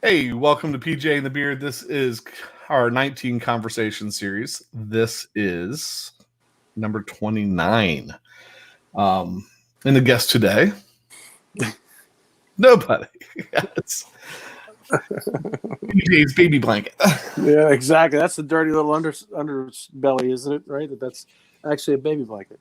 Hey, welcome to PJ and the Beard. This is our 19 conversation series. This is number 29. And the guest today, nobody. It's PJ's baby blanket. Yeah, exactly. That's the dirty little underbelly, isn't it? Right? That's actually a baby blanket.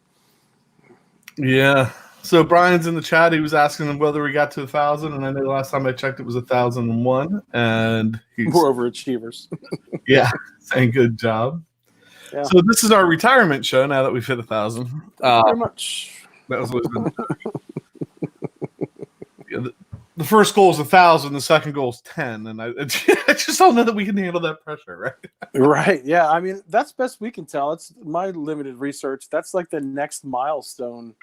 Yeah. So Brian's in the chat. He was asking him whether we got to 1,000, and I know the last time I checked it was 1,001. And he's We're overachievers. yeah, saying good job. Yeah. So this is our retirement show. Now that we've hit 1,000, Very much. that was always been the first goal is 1,000. The second goal is 10, and I just don't know that we can handle that pressure, right? Right. Yeah. I mean, that's best we can tell. It's my limited research. That's like the next milestone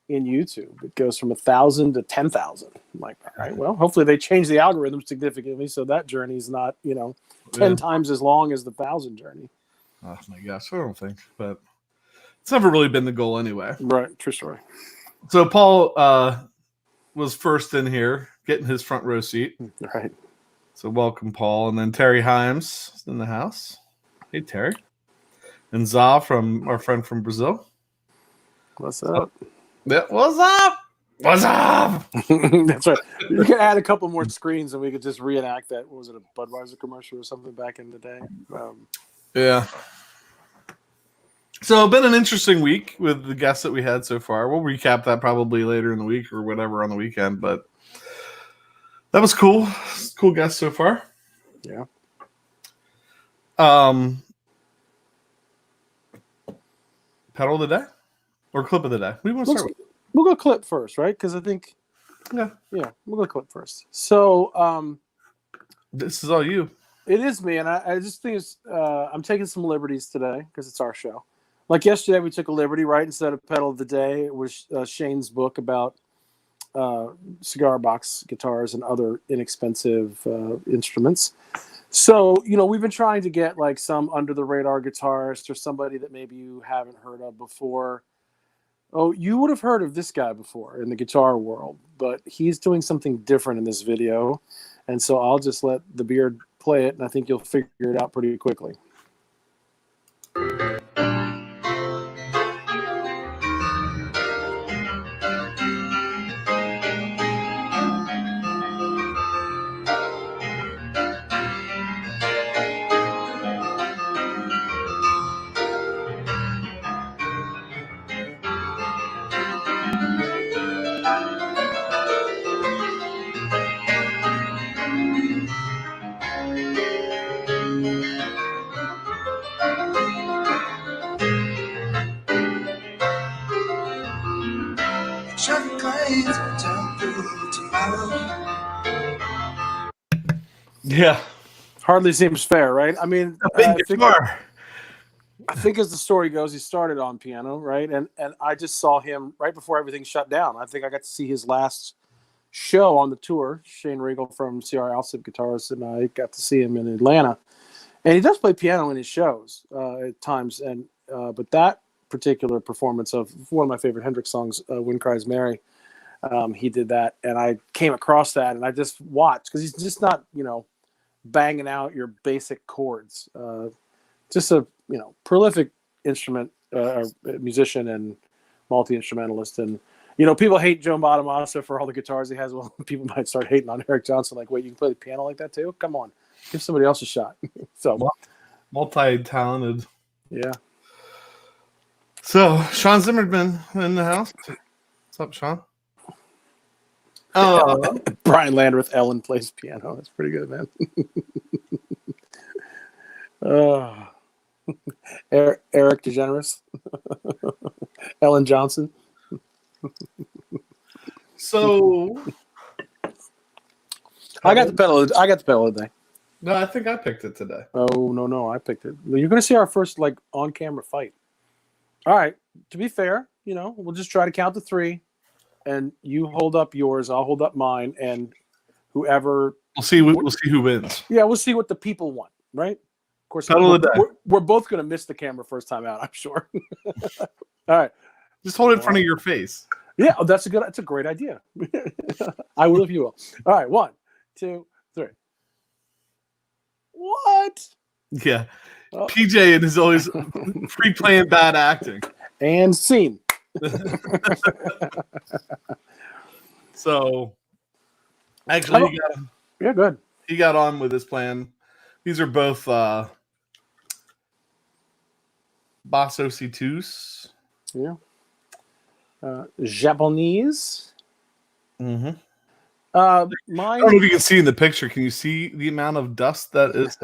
in YouTube. It goes from 1,000 to 10,000. I'm like, all right, well, hopefully they change the algorithm significantly so that journey is not, 10 times as long as the 1,000 journey. Oh my gosh, I don't think, but it's never really been the goal anyway. Right. True story. So Paul was first in here, getting his front row seat. Right. So welcome, Paul. And then Terry Himes is in the house. Hey, Terry. And Za from our friend from Brazil. What's up? Yeah, what's up? What's up? That's right. You can add a couple more screens and we could just reenact that. What was it, a Budweiser commercial or something back in the day? Yeah. So been an interesting week with the guests that we had so far. We'll recap that probably later in the week or whatever on the weekend, but that was cool. Cool guests so far. Yeah. Pedal of the day or clip of the day? We want to start with. We'll go clip first, right? Because I think, yeah, we'll go clip first. So, this is all you. It is me, and I just think I'm taking some liberties today because it's our show. Like yesterday, we took a liberty, right? Instead of pedal of the day, it was Shane's book about cigar box guitars and other inexpensive instruments. So, we've been trying to get like some under the radar guitarist or somebody that maybe you haven't heard of before. Oh, you would have heard of this guy before in the guitar world, but he's doing something different in this video. And so I'll just let the Beard play it, and I think you'll figure it out pretty quickly. Yeah. Hardly seems fair, right? I mean, I think as the story goes, he started on piano, right? And I just saw him right before everything shut down. I think I got to see his last show on the tour. Shane Riegel from CR Alsip Guitars and I got to see him in Atlanta. And he does play piano in his shows at times. And but that particular performance of one of my favorite Hendrix songs, Wind Cries Mary, he did that. And I came across that and I just watched because he's just not, banging out your basic chords. Just a prolific musician and multi-instrumentalist. And people hate Joe Bonamassa for all the guitars he has. Well, people might start hating on Eric Johnson. Like, wait, you can play the piano like that too? Come on, give somebody else a shot. So multi-talented. Yeah. So Sean Zimmerman in the house. What's up, Sean? Brian Landreth, Ellen plays piano. That's pretty good, man. Eric DeGeneres, Ellen Johnson. So I got the pedal today. No, I think I picked it today. Oh no, I picked it. You're going to see our first on-camera fight. All right. To be fair, we'll just try to count to 3. And you hold up yours, I'll hold up mine, and whoever we'll see who wins. Yeah, we'll see what the people want, right? Of course, we're both going to miss the camera first time out, I'm sure. All right, just hold it in front of your face. Yeah, that's a great idea. I will if you will. All right, 1, 2, 3. What? Yeah. Oh. PJ is always pre-playing bad acting. And scene. So, actually, yeah, good. He got on with his plan. These are both Basso C2s. Yeah. Japanese. Mm-hmm. Mine. I don't know if you can see in the picture. Can you see the amount of dust that is?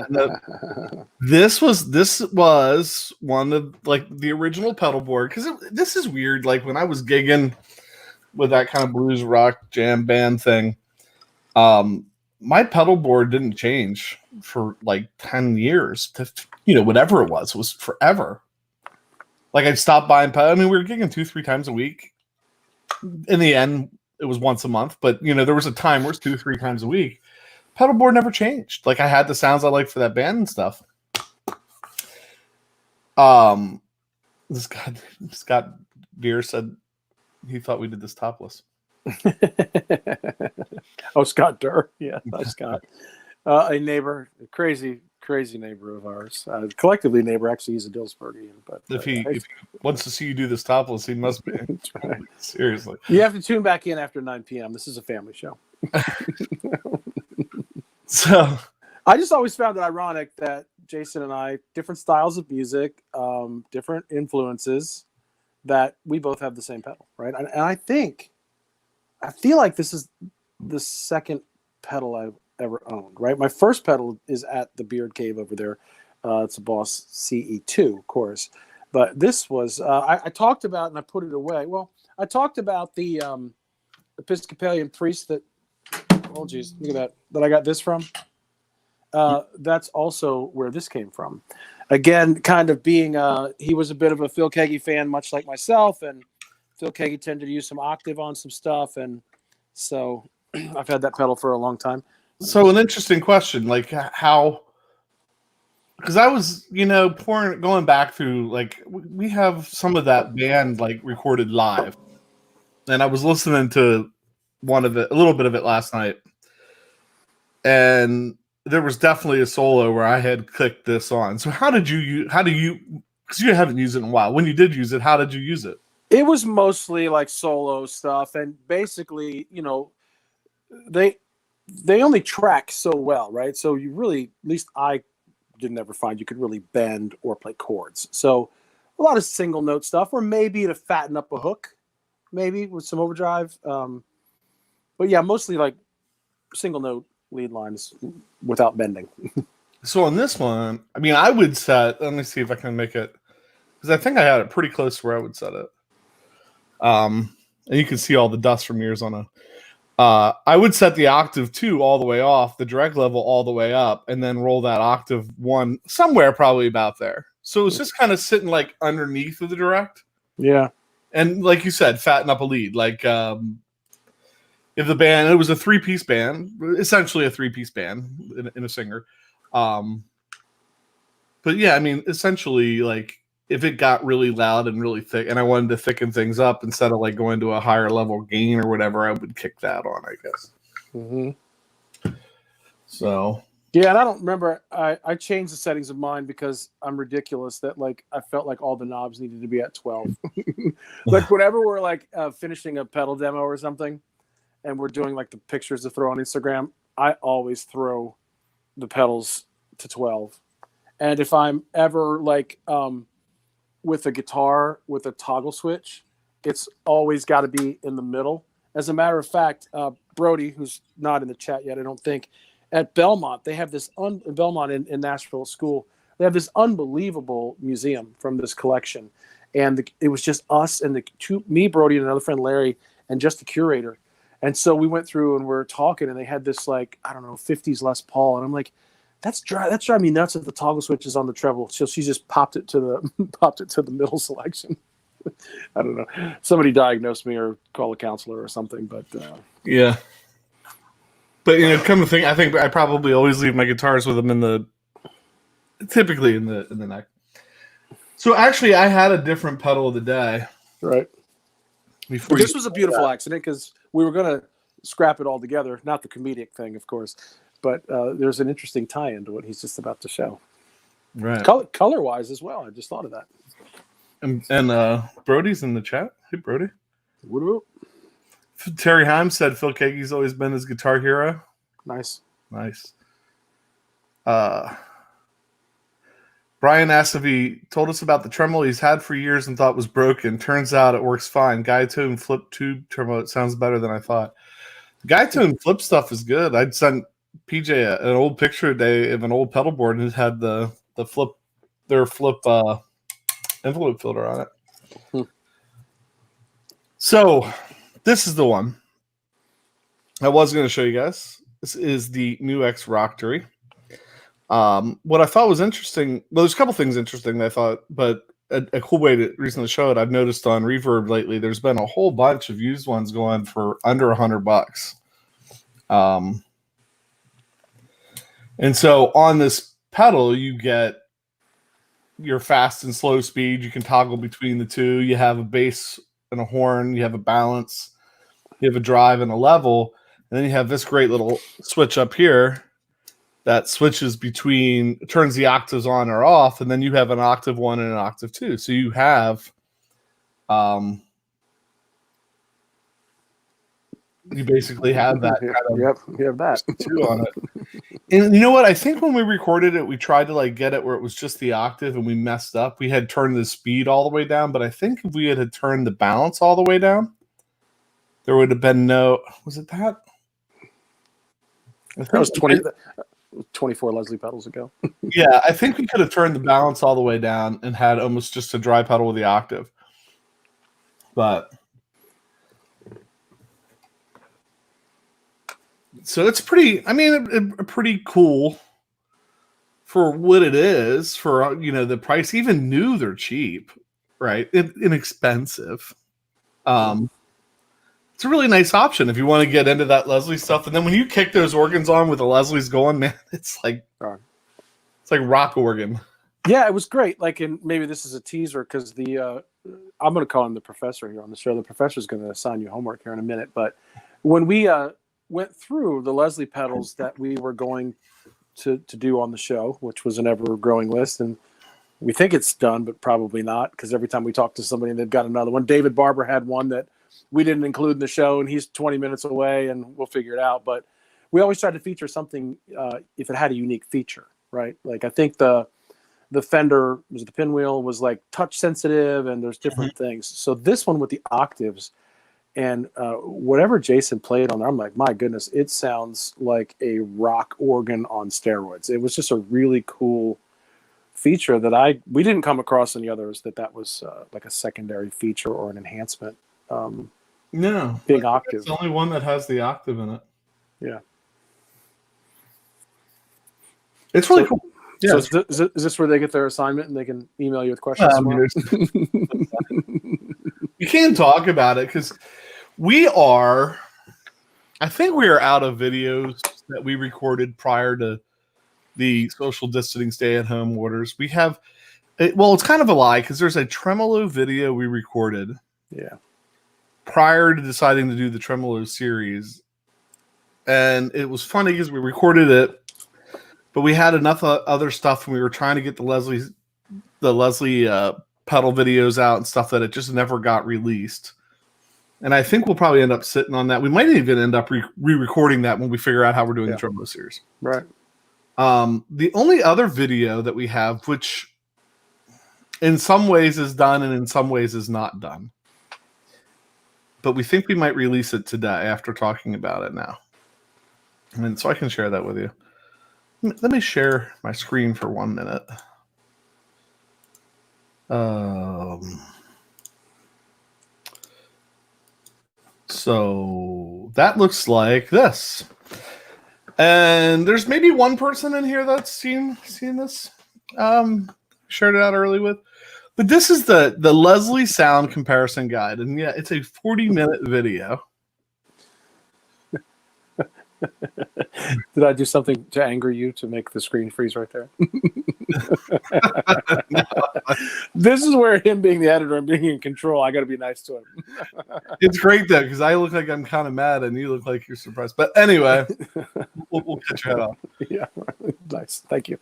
This was one of like the original pedal board, because this is weird. Like when I was gigging with that kind of blues rock jam band thing, my pedal board didn't change for like 10 years to, whatever it was forever. Like I'd stop buying pedal. I mean, we were gigging 2-3 times a week. In the end, it was once a month, but there was a time where it's 2-3 times a week. Pedal board never changed. Like I had the sounds I liked for that band and stuff. Scott Deere said he thought we did this topless. Oh, Scott Durr. Yeah, that's Scott. A neighbor, a crazy neighbor of ours. Collectively neighbor, actually he's a Dillsburgian. But if he wants to see you do this topless, he must be. Right. Seriously. You have to tune back in after 9 p.m. This is a family show. So I just always found it ironic that Jason and I, different styles of music, different influences, that we both have the same pedal, right? And I feel like this is the second pedal I've ever owned, right? My first pedal is at the Beard Cave over there. It's a Boss CE2, of course. But this was, I talked about, and I put it away. Well, I talked about the Episcopalian priest that, oh geez, look at that I got this from. That's also where this came from. Again, kind of being, he was a bit of a Phil Keaggy fan, much like myself, and Phil Keaggy tended to use some octave on some stuff, and so I've had that pedal for a long time. So an interesting question, like how, because I was, going back through, like we have some of that band like recorded live, and I was listening to a little bit of it last night, and there was definitely a solo where I had clicked this on. So how do you, because you haven't used it in a while. When you did use it, how did you use it? It was mostly like solo stuff, and basically, they only track so well, right? So you really, at least I didn't ever find you could really bend or play chords. So a lot of single note stuff, or maybe to fatten up a hook, maybe with some overdrive. But yeah, mostly like single note lead lines without bending. So on this one, I mean, I would set, let me see if I can make it, because I think I had it pretty close to where I would set it. And you can see all the dust from years on I would set the octave 2 all the way off, the direct level all the way up, and then roll that octave 1 somewhere probably about there. So it was just kind of sitting like underneath of the direct. Yeah. And like you said, fatten up a lead. Like if the band, it was a 3-piece band, essentially a 3-piece band in a singer. But yeah, I mean, essentially, like if it got really loud and really thick and I wanted to thicken things up instead of like going to a higher level gain or whatever, I would kick that on, I guess. Mm-hmm. So yeah, and I don't remember. I changed the settings of mine because I'm ridiculous. That like I felt like all the knobs needed to be at 12. Like whenever we're like finishing a pedal demo or something, and we're doing like the pictures to throw on Instagram, I always throw the pedals to 12. And if I'm ever like with a guitar with a toggle switch, it's always got to be in the middle. As a matter of fact, Brody, who's not in the chat yet, I don't think, at Belmont, they have this Belmont in Nashville school. They have this unbelievable museum from this collection, and it was just us and me, Brody, and another friend Larry, and just the curator. And so we went through and we're talking, and they had this like 50s Les Paul, and I'm like, that's driving me nuts that the toggle switch is on the treble. So she just popped it to the middle selection. I don't know. Somebody diagnosed me or call a counselor or something, but yeah. But come to think, I think I probably always leave my guitars with them typically in the neck. So actually, I had a different pedal of the day. Right. This was a beautiful accident because we were going to scrap it all together. Not the comedic thing, of course. but there's an interesting tie-in to what he's just about to show. Right. Color-wise as well. I just thought of that. And Brody's in the chat. Hey, Brody. Whoop. Terry Heim said Phil Keaggy's always been his guitar hero. Nice. Brian asked if he told us about the tremolo he's had for years and thought was broken. Turns out it works fine. Guy tone flip tube tremolo. It sounds better than I thought. Guy tone flip stuff is good. I'd sent PJ an old picture today of an old pedal board and it had the flip envelope filter on it. So this is the one I was going to show you guys. This is the new X Roctory. What I thought was interesting, well, there's a couple things interesting that I thought, but a cool way to reason to show it, I've noticed on Reverb lately, there's been a whole bunch of used ones going for under $100. And so on this pedal, you get your fast and slow speed. You can toggle between the two. You have a bass and a horn. You have a balance. You have a drive and a level. And then you have this great little switch up here that switches between, turns the octaves on or off, and then you have an octave 1 and an octave 2. So you have, you basically have that kind of, yep, you have that two on it. And you know what? I think when we recorded it, we tried to like get it where it was just the octave, and we messed up. We had turned the speed all the way down, but I think if we had turned the balance all the way down, there would have been no. Was it that? That was 24 Leslie pedals ago. Yeah, I think we could have turned the balance all the way down and had almost just a dry pedal with the octave. But so it's pretty, I mean, pretty cool for what it is, for, you know, the price. Even new, they're cheap, right? Inexpensive. It's a really nice option if you want to get into that Leslie stuff. And then when you kick those organs on with the Leslie's going, man, it's like rock organ. Yeah, it was great. Like, and maybe this is a teaser because the I'm going to call him the professor here on the show. The professor's going to assign you homework here in a minute. But when we went through the Leslie pedals that we were going to do on the show, which was an ever-growing list, and we think it's done, but probably not, because every time we talk to somebody, they've got another one. David Barber had one that we didn't include in the show, and he's 20 minutes away, and we'll figure it out. But we always try to feature something if it had a unique feature, right? Like, I think the Fender, was the pinwheel, was like touch sensitive, and there's different things. So this one with the octaves and whatever Jason played on there, I'm like, my goodness, it sounds like a rock organ on steroids. It was just a really cool feature that we didn't come across any others that was like a secondary feature or an enhancement. No, big octave. It's the only one that has the octave in it. Yeah, it's really cool. Yeah. So is this where they get their assignment and they can email you with questions? You can't talk about it because I think we are out of videos that we recorded prior to the social distancing stay-at-home orders. We have, well, it's kind of a lie because there's a tremolo video we recorded. Yeah. Prior to deciding to do the tremolo series, and it was funny because we recorded it, but we had enough other stuff, and we were trying to get the Leslie pedal videos out and stuff that it just never got released. And I think we'll probably end up sitting on that. We might even end up re-recording that when we figure out how we're doing the tremolo series. Right. The only other video that we have, which in some ways is done and in some ways is not done, but we think we might release it today after talking about it now. And so I can share that with you. Let me share my screen for 1 minute. So that looks like this. And there's maybe one person in here that's seen this. Shared it out early with. But this is the Leslie sound comparison guide. And yeah, it's a 40-minute video. Did I do something to anger you to make the screen freeze right there? This is where him being the editor and being in control, I got to be nice to him. It's great though, because I look like I'm kind of mad and you look like you're surprised. But anyway, we'll cut your head off. Yeah, nice. Thank you.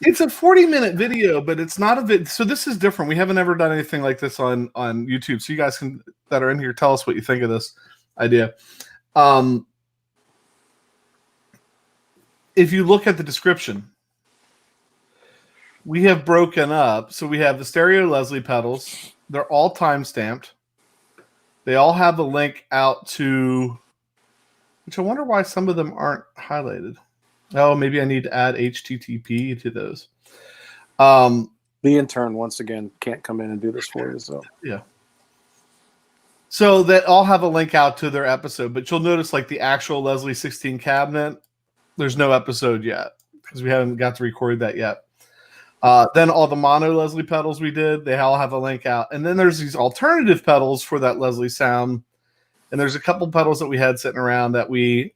It's a 40-minute video, but it's not a vid. So this is different. We haven't ever done anything like this on YouTube. So you guys that are in here, tell us what you think of this idea. If you look at the description, we have broken up. So we have the stereo Leslie pedals. They're all time stamped. They all have a link out to, which I wonder why some of them aren't highlighted. Oh, maybe I need to add HTTP to those. The intern, once again, can't come in and do this for you. So yeah. So they all have a link out to their episode, but you'll notice like the actual Leslie 16 cabinet, there's no episode yet because we haven't got to record that yet. Then all the mono Leslie pedals we did, they all have a link out. And then there's these alternative pedals for that Leslie sound. And there's a couple pedals that we had sitting around that we're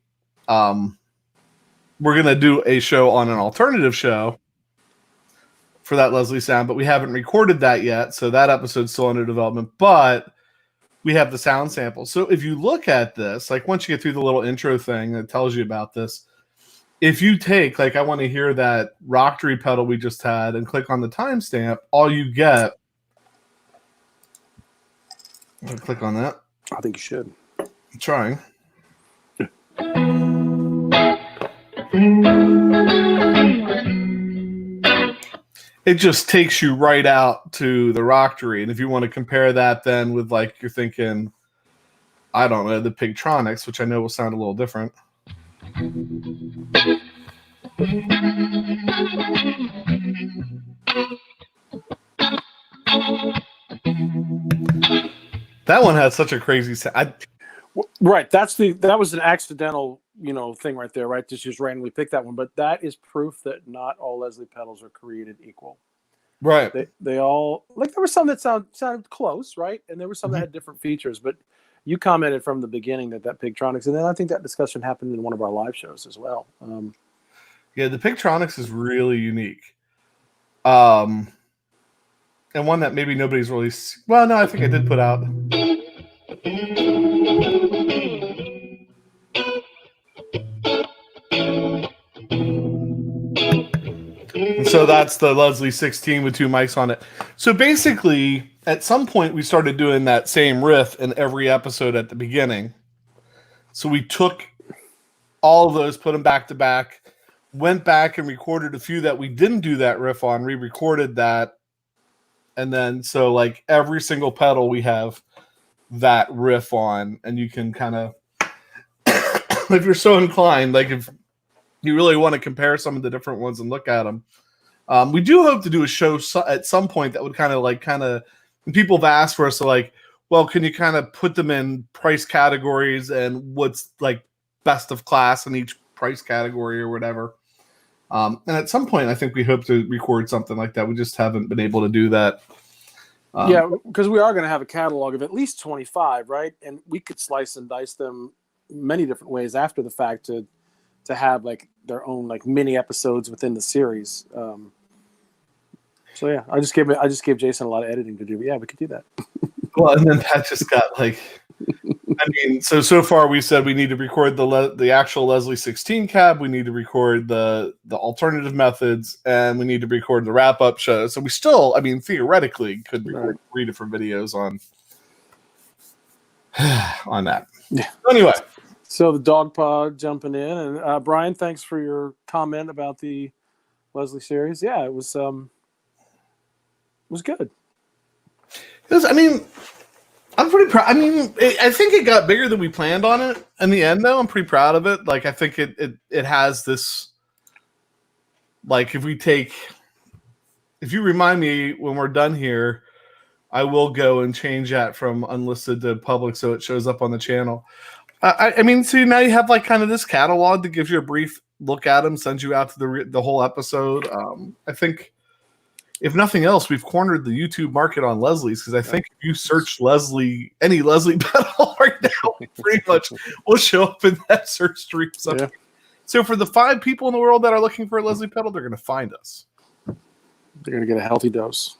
going to do a show on an alternative show for that Leslie sound, but we haven't recorded that yet. So that episode's still under development, but we have the sound samples. So if you look at this, like once you get through the little intro thing that tells you about this, if you take, like, I want to hear that Rockery pedal we just had and click on the timestamp, all you get, I'll click on that. I think you should. I'm trying. It just takes you right out to the Rockery. And if you want to compare that then with, like, you're thinking, I don't know, the Pigtronics, which I know will sound a little different. That one had such a crazy sound. Right, that was an accidental, thing right there, right? Just randomly pick that one, but that is proof that not all Leslie pedals are created equal. Right. They all, like, there were some that sounded close, right? And there were some that had different features, but you commented from the beginning that Pigtronics, and then I think that discussion happened in one of our live shows as well. Yeah, the Pigtronics is really unique. And one that maybe nobody's really... Well, no, I think I did put out. And so that's the Leslie 16 with 2 mics on it. So basically, at some point, we started doing that same riff in every episode at the beginning. So we took all of those, put them back to back, went back and recorded a few that we didn't do that riff on, re-recorded that. And then, so like every single pedal we have that riff on, and you can kind of, if you're so inclined, like if you really want to compare some of the different ones and look at them. We do hope to do a show at some point that would kind of, and people have asked for us to like, well, can you kind of put them in price categories and what's like best of class in each price category or whatever. And at some point, I think we hope to record something like that. We just haven't been able to do that. Yeah, because we are going to have a catalog of at least 25, right? And we could slice and dice them many different ways after the fact to have like their own like mini episodes within the series. So yeah, I just gave Jason a lot of editing to do. But yeah, we could do that. Well, and then that just got like, I mean, so far we said we need to record the actual Leslie 16 cab, we need to record the alternative methods, and we need to record the wrap up show. So we still, I mean, theoretically could record 3 different videos on that. Yeah. Anyway. So the dog pod jumping in, and Brian, thanks for your comment about the Leslie series. Yeah, it was good. I mean, I'm pretty proud. I mean, I think it got bigger than we planned on it in the end, though. I'm pretty proud of it. Like, I think it has this, like, if you remind me when we're done here, I will go and change that from unlisted to public so it shows up on the channel. I mean, so now you have like kind of this catalog that gives you a brief look at them, sends you out to the whole episode. I think if nothing else, we've cornered the YouTube market on Leslie's, because I think if you search any Leslie pedal right now, pretty much will show up in that search stream. Yeah. So for the 5 people in the world that are looking for a Leslie pedal, they're going to find us. They're going to get a healthy dose.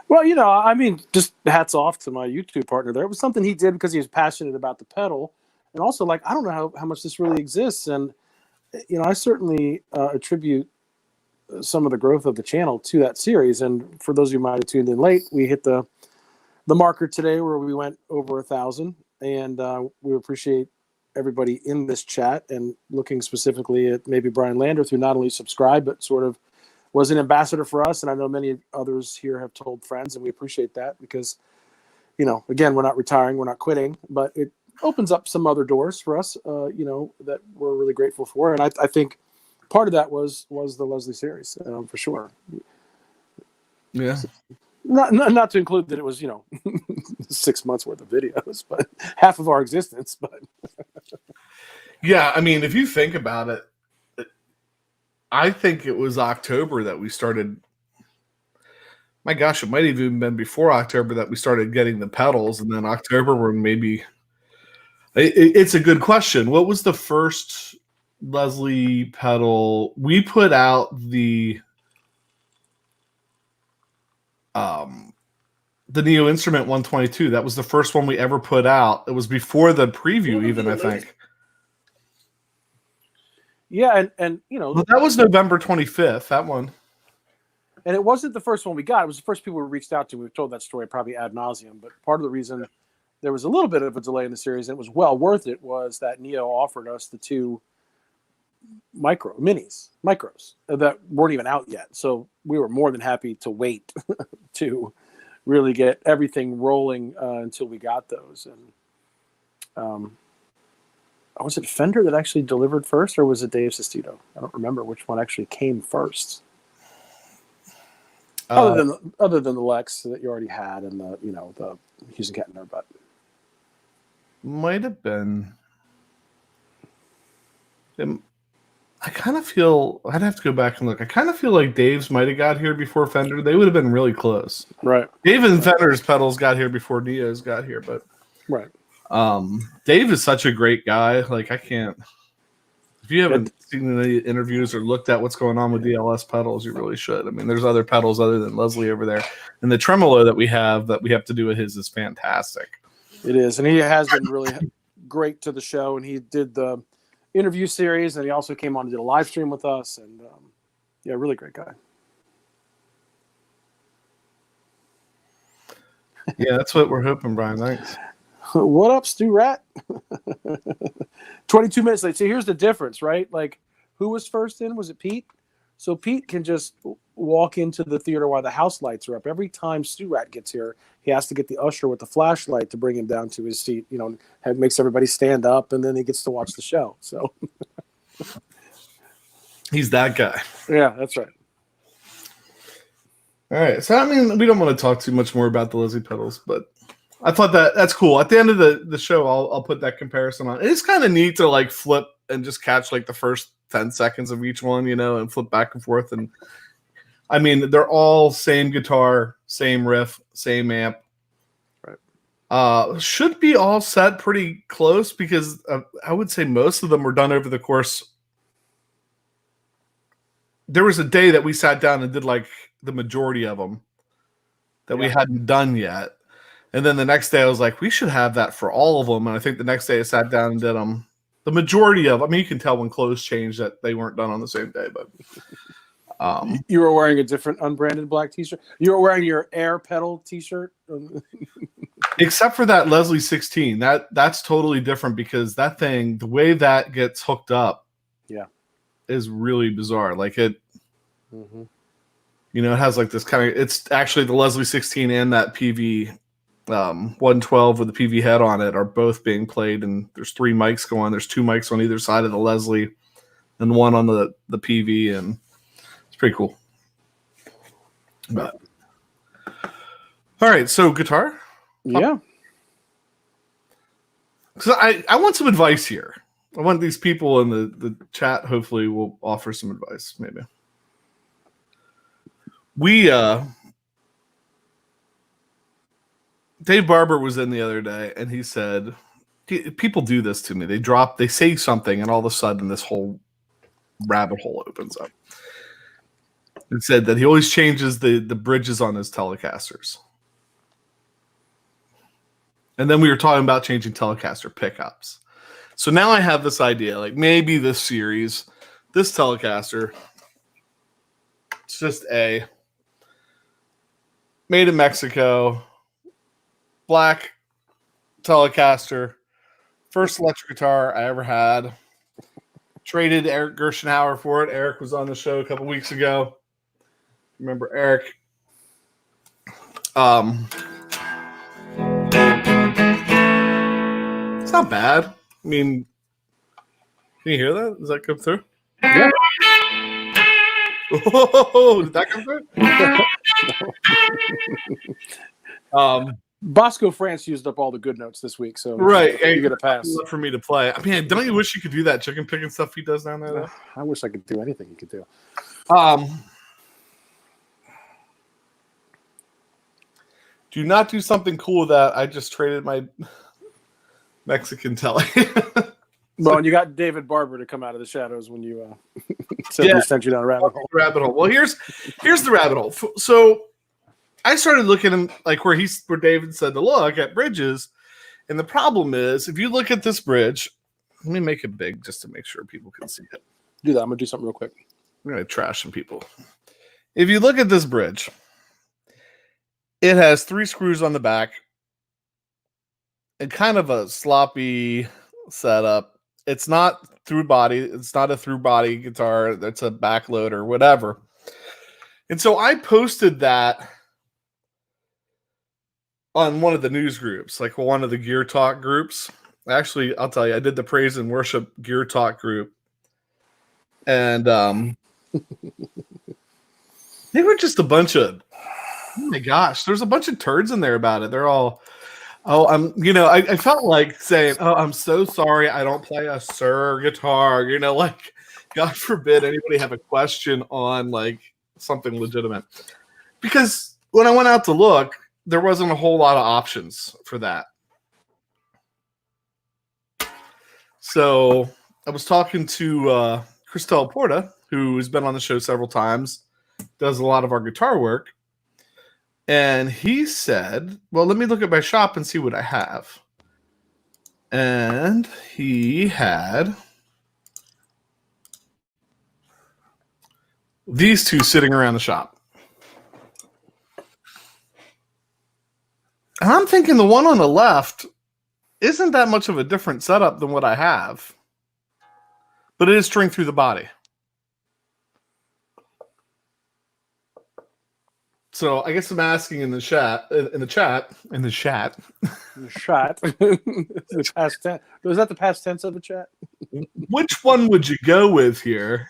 Well, you know, I mean, just hats off to my YouTube partner there. It was something he did because he was passionate about the pedal. And also, like, I don't know how much this really exists. And, you know, I certainly attribute some of the growth of the channel to that series. And for those of you who might have tuned in late, we hit the marker today where we went over 1,000. And we appreciate everybody in this chat, and looking specifically at maybe Brian Landreth, who not only subscribed, but sort of was an ambassador for us. And I know many others here have told friends, and we appreciate that because, you know, again, we're not retiring, we're not quitting, but it opens up some other doors for us, you know, that we're really grateful for. And I think part of that was the Leslie series, for sure. Yeah. Not to include that it was, you know, 6 months worth of videos, but half of our existence. But yeah, I mean, if you think about it, I think it was October that we started. My gosh, it might have even been before October that we started getting the pedals, and then October were maybe. It's a good question. What was the first Leslie pedal? We put out the Neo Instrument 122. That was the first one we ever put out. It was before the preview, even, I think. Yeah, and you know, well, that was November 25th. That one. And it wasn't the first one we got. It was the first people we reached out to. We've told that story probably ad nauseum, but part of the reason there was a little bit of a delay in the series, and it was well worth it, was that Neo offered us the 2 micros that weren't even out yet. So we were more than happy to wait to really get everything rolling until we got those. And was it Fender that actually delivered first, or was it Dave Sestito? I don't remember which one actually came first. Other than the Lex that you already had, and the Hughes and Kettner, but might have been. I kind of feel I'd have to go back and look. I kind of feel like Dave's might have got here before Fender. They would have been really close, right? Dave and Fender's pedals got here before Neo's got here, but right. Dave is such a great guy. Like, I can't. If you haven't seen any interviews or looked at what's going on with DLS pedals, you really should. I mean, there's other pedals other than Leslie over there, and the tremolo that we have to do with his is fantastic. It is, and he has been really great to the show. And he did the interview series, and he also came on and did a live stream with us. And yeah, really great guy. Yeah, that's what we're hoping, Brian. Thanks. What up, Stu Rat? 22 minutes late. See, here's the difference, right? Like, who was first in? Was it Pete? So Pete can just walk into the theater while the house lights are up. Every time Stu Rat gets here, he has to get the usher with the flashlight to bring him down to his seat. You know, it makes everybody stand up, and then he gets to watch the show. So he's that guy. Yeah, that's right. All right. So, I mean, we don't want to talk too much more about the Leslie pedals, but I thought that's cool. At the end of the show, I'll put that comparison on. It's kind of neat to like flip and just catch like the first 10 seconds of each one, you know, and flip back and forth. And I mean, they're all same guitar, same riff, same amp. Right. Should be all set pretty close, because I would say most of them were done over the course. There was a day that we sat down and did like the majority of them that we hadn't done yet. And then the next day I was like, we should have that for all of them. And I think the next day I sat down and did them. The majority of, I mean, you can tell when clothes change that they weren't done on the same day, but you were wearing a different unbranded black t-shirt. You were wearing your Air Pedal t-shirt. Except for that Leslie 16. That's totally different, because that thing, the way that gets hooked up, is really bizarre. Like it, you know, it has like this kind of, it's actually the Leslie 16 and that PV 112 with the PV head on it are both being played, and there's 3 mics going. There's 2 mics on either side of the Leslie and 1 on the PV, and it's pretty cool. But all right, so guitar? Yeah. Because I want some advice here. I want these people in the chat hopefully will offer some advice, maybe. We Dave Barber was in the other day, and he said, "People do this to me. They say something, and all of a sudden, this whole rabbit hole opens up." It said that he always changes the bridges on his Telecasters, and then we were talking about changing Telecaster pickups. So now I have this idea, like maybe this series, this Telecaster, it's just made in Mexico. Black Telecaster, first electric guitar I ever had. Traded Eric Gershenauer for it. Eric was on the show a couple weeks ago. Remember Eric? It's not bad. I mean, can you hear that? Does that come through? Yeah. Oh, did that come through? Bosco France used up all the good notes this week, so right, you get a pass for me to play. I mean, don't you wish you could do that chicken picking stuff he does down there? Though? I wish I could do anything he could do. Do not do something cool that I just traded my Mexican telly. Well, and you got David Barber to come out of the shadows when you said we sent you down a rabbit hole. Well, here's the rabbit hole. So I started looking like where David said to look at bridges, and the problem is if you look at this bridge, let me make it big just to make sure people can see it. Do that. I'm gonna do something real quick. I'm gonna trash some people. If you look at this bridge, it has 3 screws on the back and kind of a sloppy setup. It's not through body. It's not a through body guitar. That's a backload or whatever. And so I posted that on one of the news groups, like one of the Gear Talk groups. Actually, I'll tell you, I did the Praise and Worship Gear Talk group. And they were just a bunch of, oh my gosh, there's a bunch of turds in there about it. They're all, I felt like saying, oh, I'm so sorry I don't play a Sir guitar. Like, God forbid anybody have a question on like something legitimate. Because when I went out to look, there wasn't a whole lot of options for that. So I was talking to Christelle Porta, who has been on the show several times, does a lot of our guitar work. And he said, well, let me look at my shop and see what I have. And he had these two sitting around the shop. And I'm thinking the one on the left isn't that much of a different setup than what I have. But it is string through the body. So I guess I'm asking in the chat. The past tense. Was that the past tense of the chat? Which one would you go with here?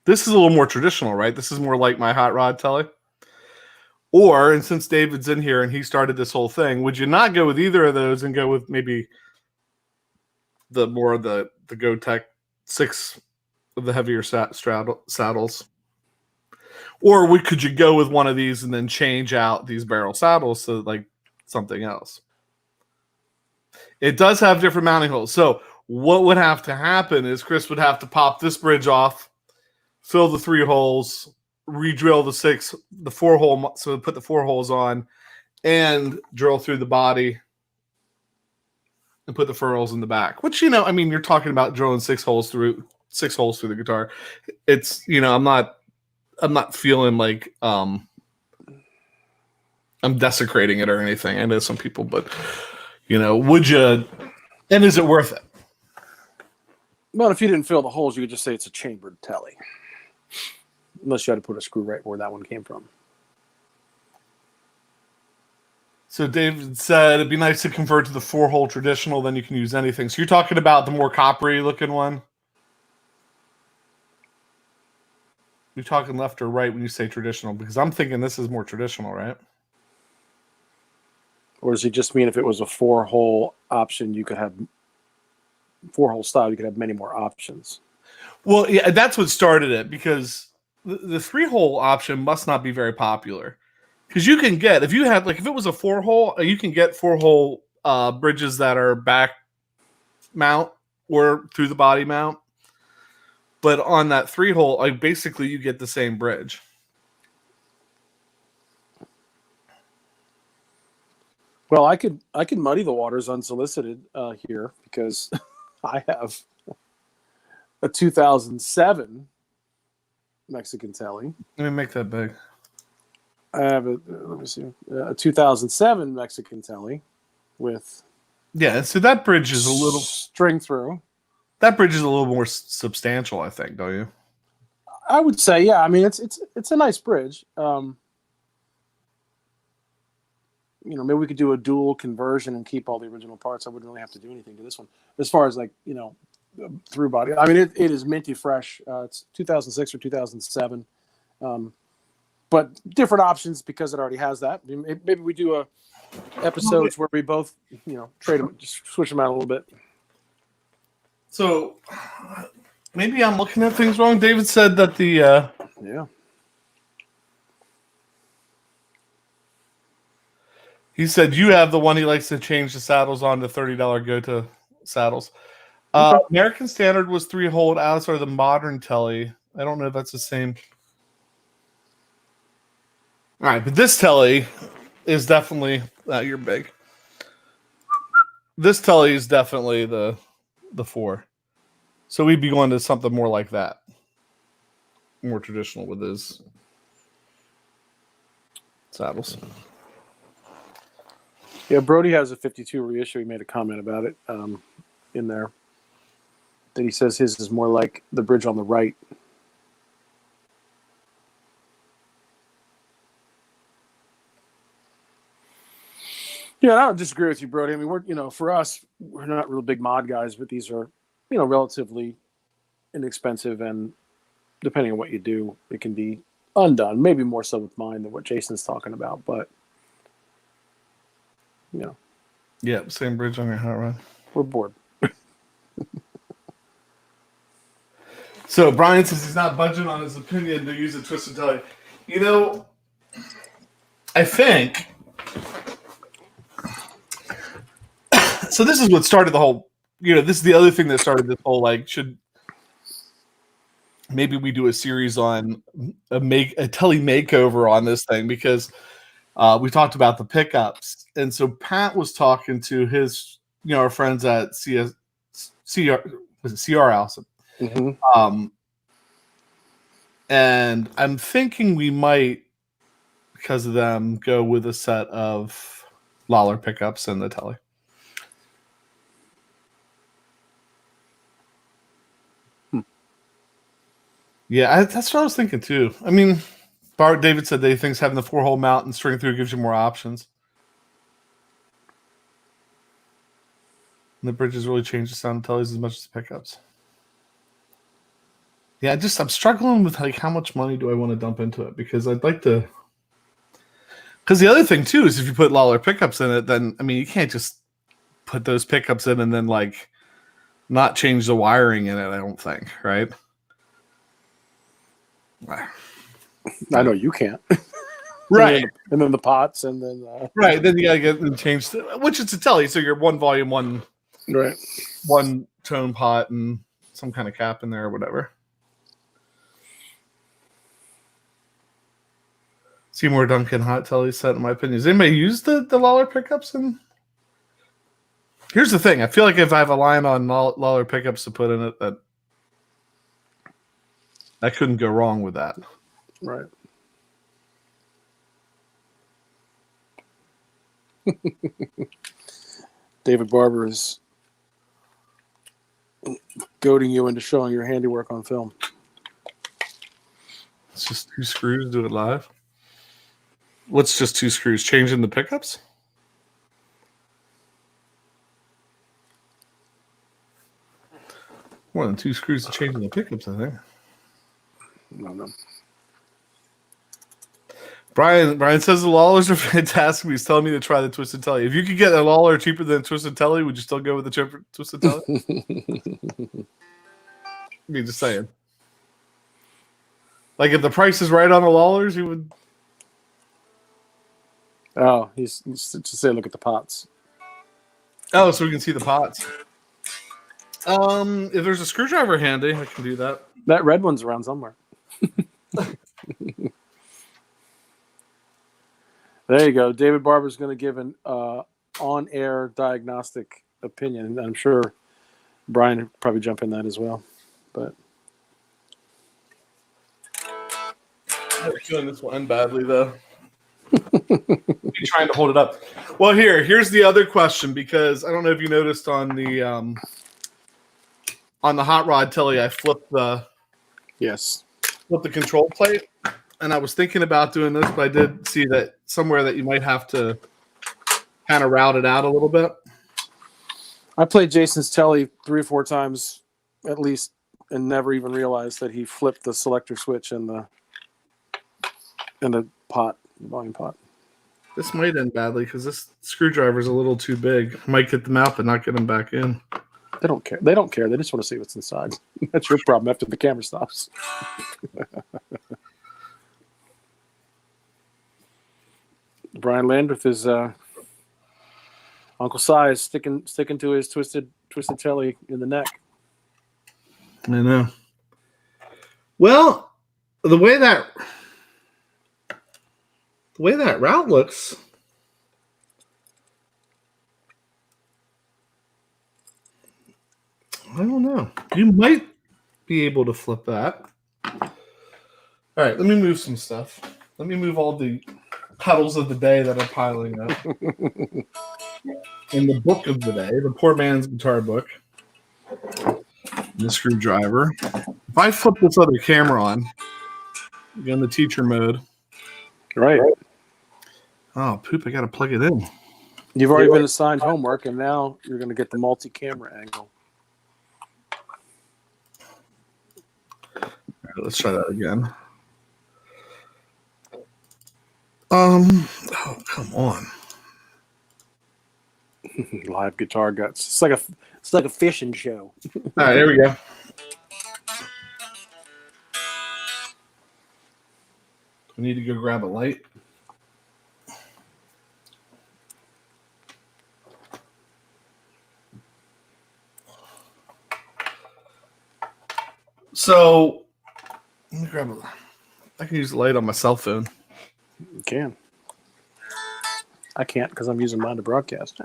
This is a little more traditional, right? This is more like my hot rod telly. Or, and since David's in here and he started this whole thing, would you not go with either of those and go with maybe the GoTech 6 of the heavier saddles? Or could you go with one of these and then change out these barrel saddles to like something else? It does have different mounting holes. So what would have to happen is Chris would have to pop this bridge off, fill the 3 holes, re-drill the 4 hole, so put the 4 holes on, and drill through the body and put the furrows in the back. Which you're talking about drilling 6 holes through the guitar. It's I'm not feeling like I'm desecrating it or anything. I know some people, but would you? And is it worth it? Well, if you didn't fill the holes, you could just say it's a chambered telly. Unless you had to put a screw right where that one came from. So David said it'd be nice to convert to the 4-hole traditional, then you can use anything. So you're talking about the more coppery looking one? You're talking left or right when you say traditional? Because I'm thinking this is more traditional, right? Or does he just mean if it was a 4-hole option, you could have 4-hole style, you could have many more options? Well, yeah, that's what started it, because the 3-hole option must not be very popular because you can get if it was a 4-hole, you can get 4-hole bridges that are back mount or through the body mount. But on that 3-hole, like basically you get the same bridge. Well, I could muddy the waters unsolicited here because I have a 2007 Mexican telly. Let me make that big. I have a 2007 Mexican telly with so that bridge is a little string through. That bridge is a little more substantial, I think, don't you? I would say, yeah. I mean, it's a nice bridge. Maybe we could do a dual conversion and keep all the original parts. I wouldn't really have to do anything to this one. As far as through body, I mean, it is minty fresh. It's 2006 or 2007, but different options because it already has that. Maybe we do episodes where we both, trade them, just switch them out a little bit. So maybe I'm looking at things wrong. David said that the yeah. He said you have the one he likes to change the saddles on to $30 go-to saddles. Okay. American Standard was 3-hole. Alice are the modern telly. I don't know if that's the same. All right, but this telly is definitely you're big. This telly is definitely the 4. So we'd be going to something more like that. More traditional with his saddles. Yeah, Brody has a 52 reissue. He made a comment about it in there. That he says his is more like the bridge on the right. Yeah, I don't disagree with you, Brody. I mean, for us, we're not real big mod guys, but these are, relatively inexpensive, and depending on what you do, it can be undone. Maybe more so with mine than what Jason's talking about, but Yeah, same bridge on your hot rod. We're bored. So Brian says he's not budging on his opinion to use a twisted telly. I think. So this is what started the whole. This is the other thing that started this whole should maybe we do a series on a telly makeover on this thing because we talked about the pickups, and so Pat was talking to his our friends at CR Allison. Mm-hmm. And I'm thinking we might, because of them, go with a set of Lawler pickups in the telly. Yeah, that's what I was thinking too. I mean, David said that he thinks having the 4-hole mount and string through gives you more options. And the bridges really change the sound of tellies as much as the pickups. Yeah, I'm struggling with how much money do I want to dump into it because I'd like to. Because the other thing too is if you put Lawler pickups in it, then you can't just put those pickups in and then not change the wiring in it. I don't think, right? I know you can't. Right. And then the pots, and then right. Then you gotta get them changed, which it's a telly, so you're one volume, one tone pot, and some kind of cap in there or whatever. Seymour Duncan hot telly set, in my opinion. Does anybody use the Lawler pickups? And here's the thing: I feel like if I have a line on Lawler pickups to put in it, that I couldn't go wrong with that. Right. David Barber is goading you into showing your handiwork on film. It's just 2 screws, do it live. What's just 2 screws? Changing the pickups? More than 2 screws to changing the pickups, I think. No. Brian says the Lawlers are fantastic. He's telling me to try the Twisted Telly. If you could get a Lawler cheaper than Twisted Telly, would you still go with the Twisted Telly? I'm just saying. Like if the price is right on the Lawlers, you would. Oh, he's to say look at the pots. Oh, so we can see the pots. If there's a screwdriver handy, I can do that. That red one's around somewhere. There you go. David Barber's going to give an on-air diagnostic opinion. I'm sure Brian would probably jump in that as well. But I'm doing this one badly though. Trying to hold it up. Well, here's the other question, because I don't know if you noticed on the hot rod telly, I flipped the control plate, and I was thinking about doing this, but I did see that somewhere that you might have to kind of route it out a little bit. I played Jason's telly 3 or 4 times at least, and never even realized that he flipped the selector switch in the pot, volume pot. This might end badly because this screwdriver is a little too big. I might get them out, but not get them back in. They don't care. They don't care. They just want to see what's inside. That's your problem after the camera stops. Brian Landreth is Uncle Si is sticking to his twisted telly in the neck. I know. Well, the way that route looks, I don't know. You might be able to flip that. All right, let me move some stuff. Let me move all the puddles of the day that are piling up. In the book of the day, the poor man's guitar book, the screwdriver. If I flip this other camera on, get in the teacher mode. Right. Oh, poop, I got to plug it in. You've already been assigned homework, and now you're going to get the multi-camera angle. All right, let's try that again. Oh, come on. Live guitar guts. It's like a fishing show. All right, here we go. I need to go grab a light. So, let me grab I can use the light on my cell phone. You can. I can't because I'm using mine to broadcast.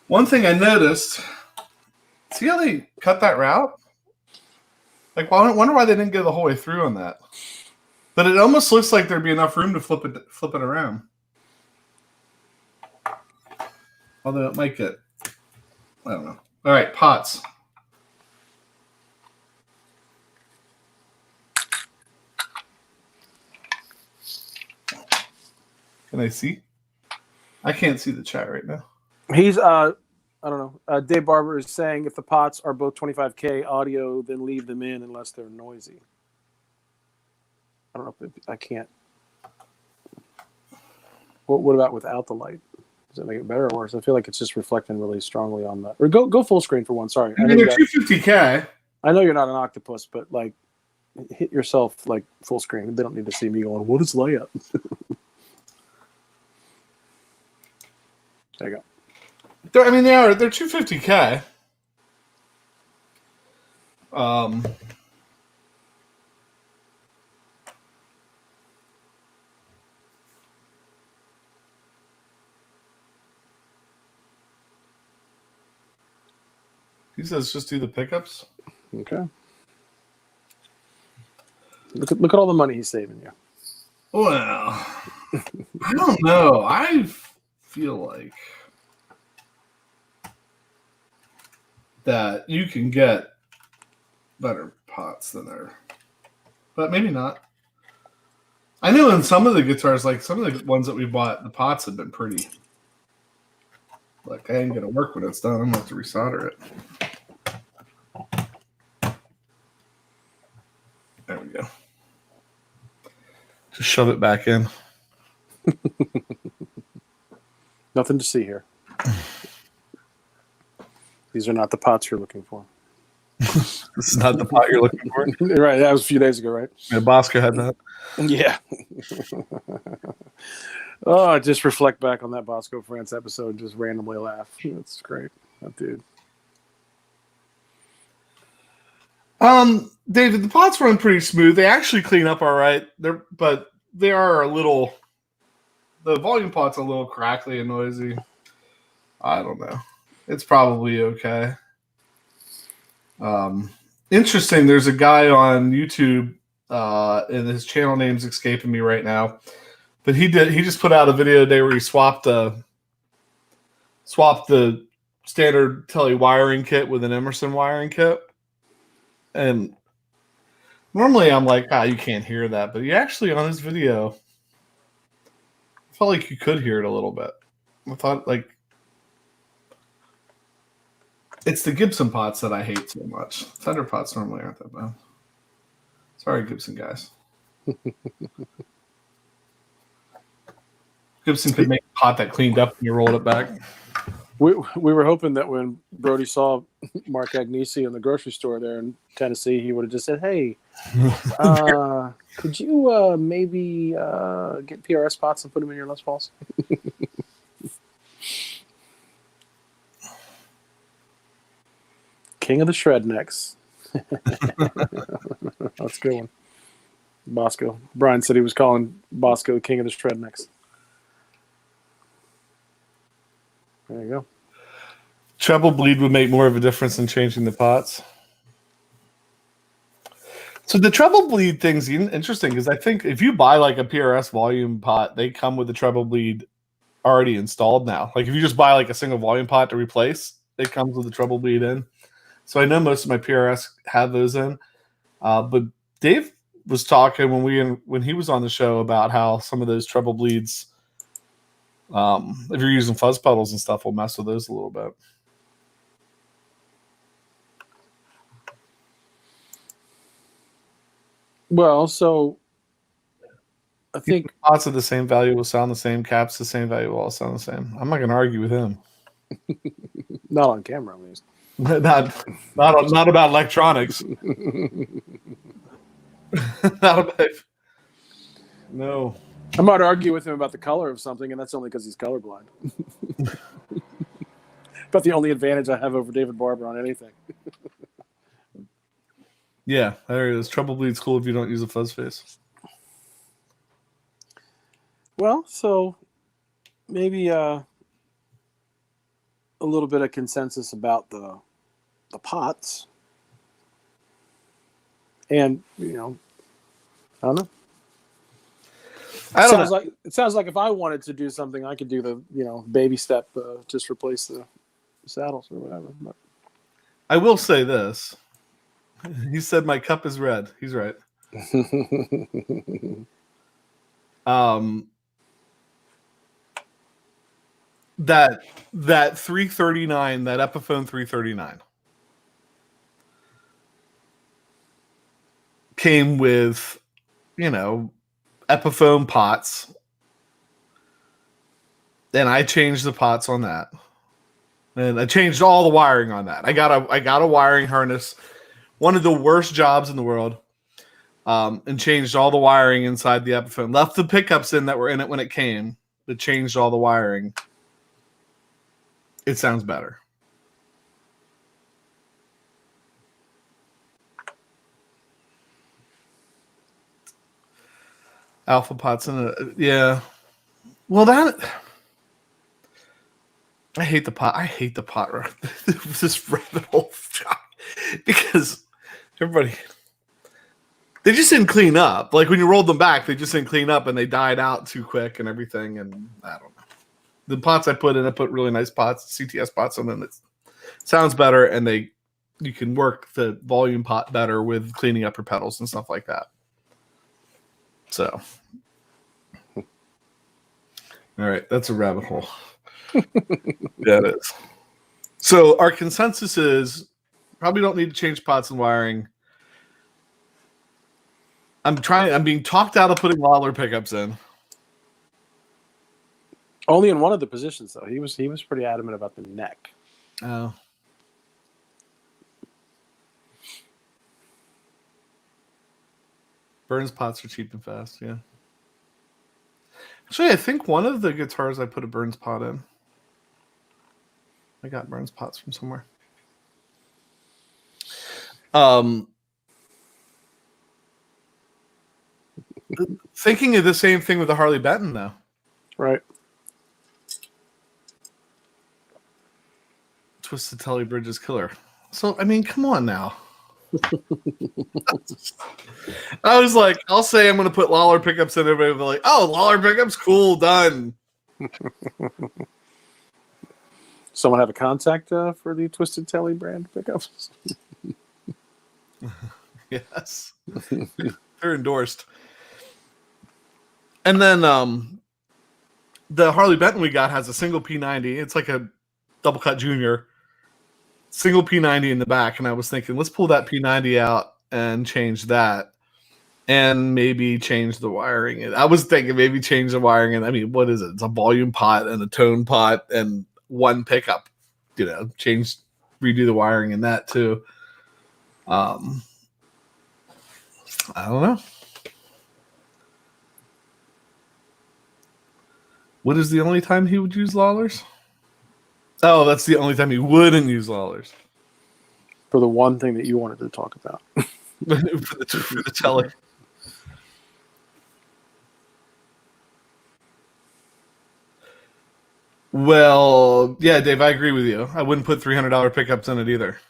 One thing I noticed, see how they cut that route? Like, well, I wonder why they didn't go the whole way through on that. But it almost looks like there'd be enough room to flip it around. Although it might get, I don't know. All right, pots. Can I see? I can't see the chat right now. He's I don't know. Dave Barber is saying if the pots are both 25K audio, then leave them in unless they're noisy. I don't know if I can't. What about without the light? Does that make it better or worse? I feel like it's just reflecting really strongly on that. Or go full screen for one. Sorry. I mean, they're 250K. I know you're not an octopus, but like hit yourself like full screen. They don't need to see me going, what is layup? There you go. They're 250K. He says just do the pickups. Okay. Look at all the money he's saving you. Well, I don't know. I feel like that you can get better pots than there, but maybe not. I know in some of the guitars, like some of the ones that we bought, the pots have been pretty. Like, I ain't gonna work when it's done. I'm gonna have to resolder it. There we go. Just shove it back in. Nothing to see here. These are not the pots you're looking for. This is not the pot you're looking for. Right, that was a few days ago, right? Yeah, Bosco had that. Yeah. Oh, I just reflect back on that Bosco France episode and just randomly laugh. That's great. That dude. David, the pots run pretty smooth. They actually clean up all right. But they are a little. The volume pot's a little crackly and noisy. I don't know. It's probably okay. Interesting. There's a guy on YouTube, and his channel name's escaping me right now. But he just put out a video today where he swapped the standard tele wiring kit with an Emerson wiring kit. And normally I'm like, you can't hear that. But he actually, on his video, I felt like you could hear it a little bit. I thought, like, it's the Gibson pots that I hate so much. Fender pots normally aren't that bad. Sorry, Gibson guys. Gibson could make a pot that cleaned up and you rolled it back. We were hoping that when Brody saw Mark Agnesi in the grocery store there in Tennessee, he would have just said, "Hey, could you maybe get PRS pots and put them in your Les Pauls?" King of the Shrednecks. That's a good one. Bosco. Brian said he was calling Bosco King of the Shrednecks. There you go. Treble bleed would make more of a difference than changing the pots. So the treble bleed thing's interesting because I think if you buy like a PRS volume pot, they come with the treble bleed already installed now. Like if you just buy like a single volume pot to replace, it comes with the treble bleed in. So I know most of my PRS have those in. But Dave was talking when he was on the show about how some of those treble bleeds, if you're using fuzz pedals and stuff, will mess with those a little bit. Well, so I think pots of the same value will sound the same. Caps the same value will all sound the same. I'm not going to argue with him. Not on camera, at least. not about electronics. Not about. No. I might argue with him about the color of something, and that's only because he's colorblind. But the only advantage I have over David Barber on anything. Yeah, there it is. Treble bleed's cool if you don't use a fuzz face. Well, so maybe a little bit of consensus about the pots. And, I don't know. It sounds like if I wanted to do something, I could do the, baby step, just replace the saddles or whatever. But I will say this. He said my cup is red. He's right. That 339, that Epiphone 339 came with, Epiphone pots. And I changed the pots on that. And I changed all the wiring on that. I got a wiring harness. One of the worst jobs in the world, and changed all the wiring inside the Epiphone. Left the pickups in that were in it when it came, but changed all the wiring. It sounds better. Alpha pots in it. Yeah. Well, I hate the pot. I hate the pot. This rabbit hole because everybody, they just didn't clean up. Like when you rolled them back, they just didn't clean up and they died out too quick and everything. And I don't know. The pots I put really nice pots, CTS pots on them. It sounds better, and you can work the volume pot better with cleaning up your pedals and stuff like that. So, all right, that's a rabbit hole. Yeah, it is. So our consensus is probably don't need to change pots and wiring. I'm being talked out of putting Lawler pickups in. Only in one of the positions, though. He was pretty adamant about the neck. Oh. Burns pots are cheap and fast. Yeah. Actually, I think one of the guitars I put a Burns pot in. I got Burns pots from somewhere. Thinking of the same thing with the Harley Benton, though. Right. Twisted Telly Bridges Killer. So, I mean, come on now. I was like, I'll say I'm going to put Lawler pickups in. Everybody will be like, oh, Lawler pickups? Cool, done. Someone have a contact for the Twisted Telly brand pickups? Yes. They're endorsed. And then the Harley Benton we got has a single P90. It's like a double cut junior. Single P90 in the back. And I was thinking, let's pull that P90 out and change that. And maybe change the wiring. I was thinking maybe change the wiring. And I mean, what is it? It's a volume pot and a tone pot and one pickup. You know, redo the wiring in that too. I don't know. What is the only time he would use Lawlers? Oh, that's the only time he wouldn't use Lawlers. For the one thing that you wanted to talk about. for the telly. Well, yeah, Dave, I agree with you. I wouldn't put $300 pickups in it either.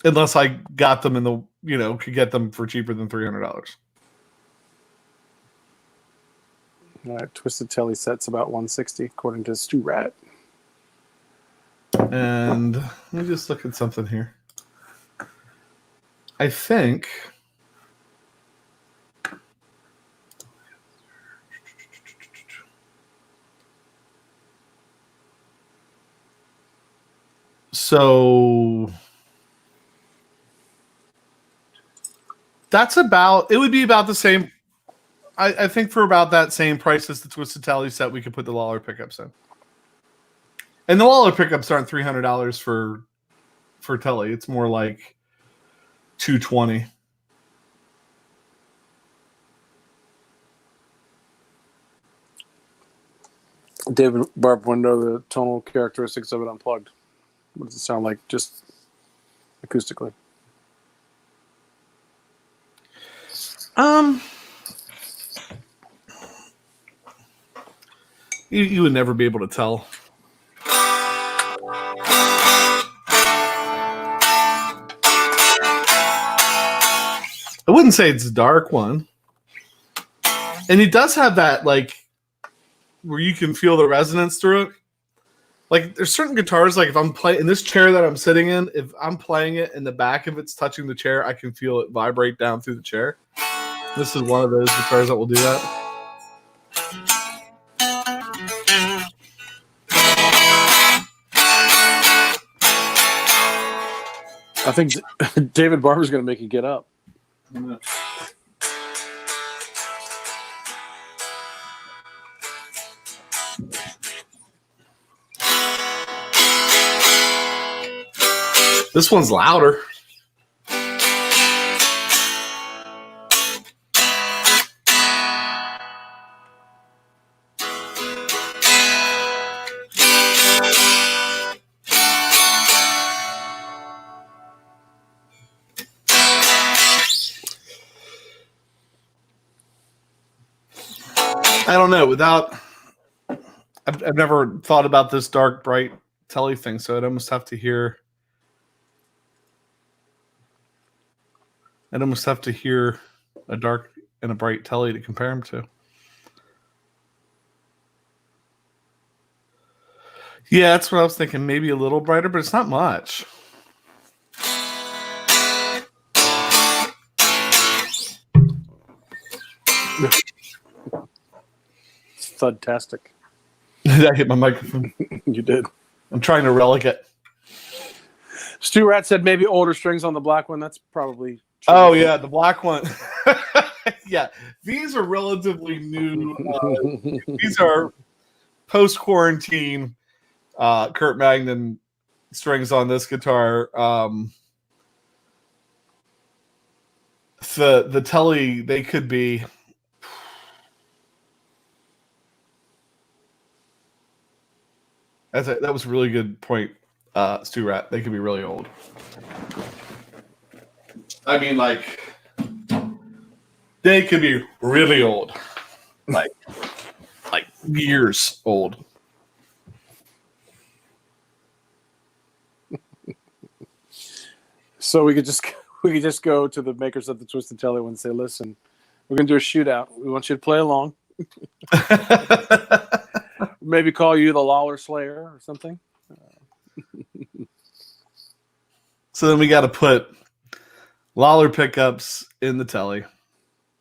Unless I got them could get them for cheaper than $300. All right, Twisted Telly set's about 160 according to Stu Rat. And let me just look at something here. I think so. That's it would be about the same. I think for about that same price as the Twisted Telly set, we could put the Lawler pickups in. And the Lawler pickups aren't $300 for Telly. It's more like $220. David Barb wanted to know the tonal characteristics of it unplugged. What does it sound like just acoustically? You would never be able to tell. I wouldn't say it's a dark one. And it does have that, like, where you can feel the resonance through it. Like, there's certain guitars, like, if I'm playing in this chair that I'm sitting in, if I'm playing it and the back of it's touching the chair, I can feel it vibrate down through the chair. This is one of those guitars that will do that. I think David Barber's going to make you get up. Yeah. This one's louder. I don't know. I've never thought about this dark, bright telly thing, so I'd almost have to hear. I'd almost have to hear a dark and a bright telly to compare them to. Yeah, that's what I was thinking. Maybe a little brighter, but it's not much. Thudtastic. Did I hit my microphone? You did. I'm trying to relic it. Stu Rat said maybe older strings on the black one. That's probably true. Oh, yeah, the black one. Yeah, these are relatively new. These are post-quarantine Kurt Magnan strings on this guitar. the telly, they could be. That was a really good point, Stu Rat. They could be really old. I mean, like, they could be really old, like years old. So we could just go to the makers of the Twisted Telly and say, listen, we're gonna do a shootout. We want you to play along. Maybe call you the Lawler Slayer or something. So then we got to put Lawler pickups in the telly.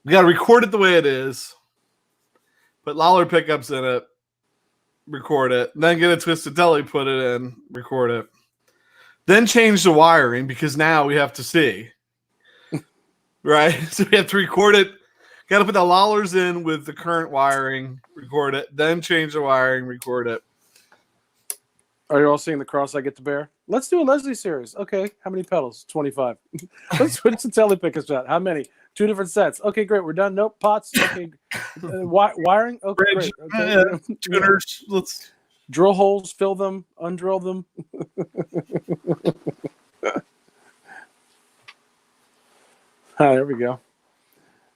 We got to record it the way it is. Put Lawler pickups in it. Record it. Then get a Twisted Telly, put it in, record it. Then change the wiring because now we have to see. Right? So we have to record it. Got to put the Lawlers in with the current wiring, record it, then change the wiring, record it. Are you all seeing the cross I get to bear? Let's do a Leslie series. Okay, how many pedals? 25. Let's switch the telly pickups out. How many? 2 different sets. Okay, great. We're done. Nope. Pots. Okay. Wiring. Okay, Bridge. great. Okay. Tuners. Let's drill holes. Fill them. Undrill them. There we go.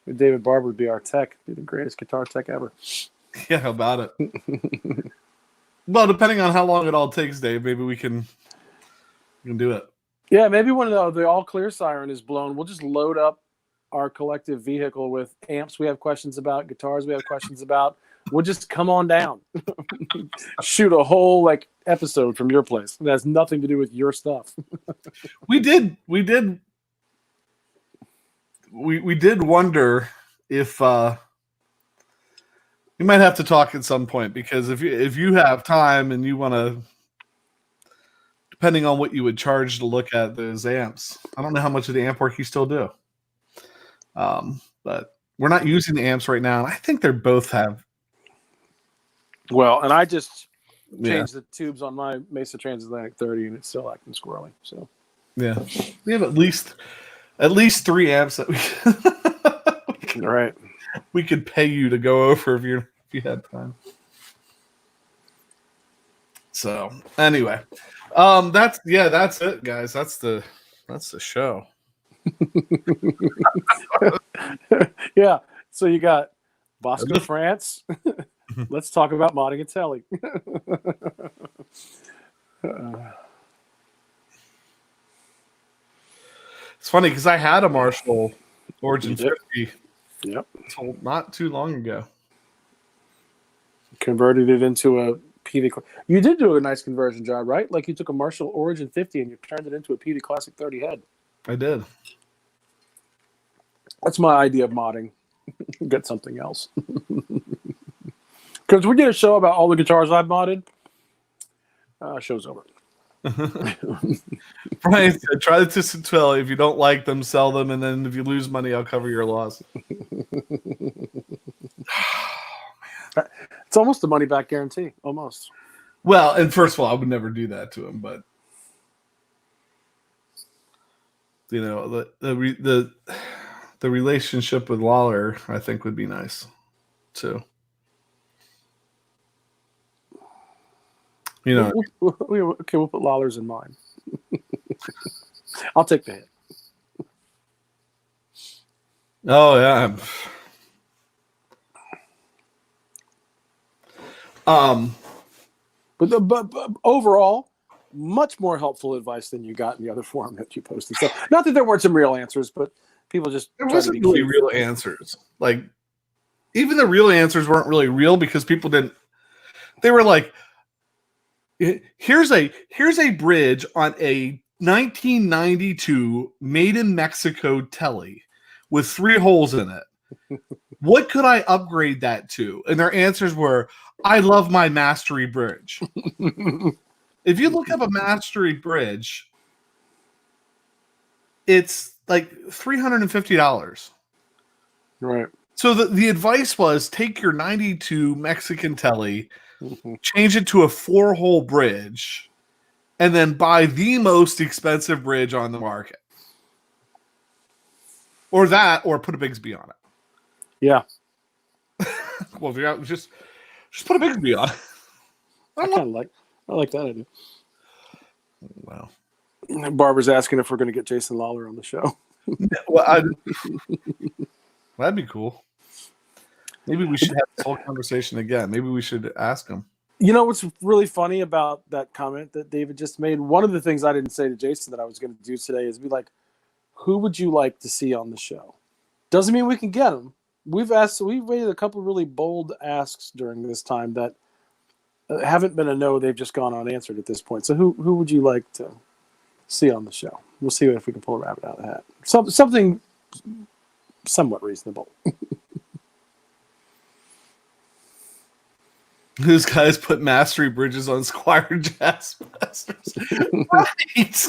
David Barber would be our tech. Be the greatest guitar tech ever. Yeah, how about it? Well, depending on how long it all takes, Dave, maybe we can do it. Yeah, maybe when the all clear siren is blown, we'll just load up our collective vehicle with amps we have questions about, guitars we have questions about. We'll just come on down. Shoot a whole episode from your place. It has nothing to do with your stuff. We did wonder if you might have to talk at some point, because if you have time and you want to, depending on what you would charge to look at those amps, I don't know how much of the amp work you still do. But we're not using the amps right now, and I think they both have. Well, and I just changed the tubes on my Mesa Transatlantic 30, and it's still acting squirrely. So yeah, we have at least 3 amps that we right. We could pay you to go over if you had time. So anyway, that's it, guys. That's the show. Yeah. So you got Bosco, France. Let's talk about modding and telly. It's funny because I had a Marshall Origin 50. Yep. Not too long ago. Converted it into a PV. You did do a nice conversion job, right? Like you took a Marshall Origin 50 and you turned it into a PV Classic 30 head. I did. That's my idea of modding. Get something else. Because we did a show about all the guitars I've modded. Show's over. Brian said, try the Twisted Telly. If you don't like them, sell them, and then if you lose money, I'll cover your loss. It's almost a money back guarantee. Almost. Well, and first of all, I would never do that to him, but you know, the relationship with Lawler, I think, would be nice too. You know, we'll put Lawler's in mine. I'll take the hit. Oh yeah. But overall, much more helpful advice than you got in the other forum that you posted. So, not that there weren't some real answers, but people just there wasn't really real answers. Like, even the real answers weren't really real because people didn't. They were like, here's a bridge on a 1992 made in Mexico telly with 3 holes in it. What could I upgrade that to? And their answers were, I love my Mastery bridge. If you look up a Mastery bridge, it's like $350. Right. So the advice was, take your 92 Mexican telly, change it to a 4-hole bridge, and then buy the most expensive bridge on the market. or that, or put a Bigsby on it. Yeah. Well, if you're out, just put a Bigsby on. I like that idea. Wow. Barbara's asking if we're going to get Jason Lawler on the show. Well, that'd be cool. Maybe we should have this whole conversation again. Maybe we should ask him. You know what's really funny about that comment that David just made? One of the things I didn't say to Jason that I was going to do today is be like, who would you like to see on the show? Doesn't mean we can get them. We've made a couple of really bold asks during this time that haven't been a no. They've just gone unanswered at this point. So who would you like to see on the show? We'll see if we can pull a rabbit out of the hat. Something somewhat reasonable. These guys put mastery bridges on Squire Jazz Masters. Right.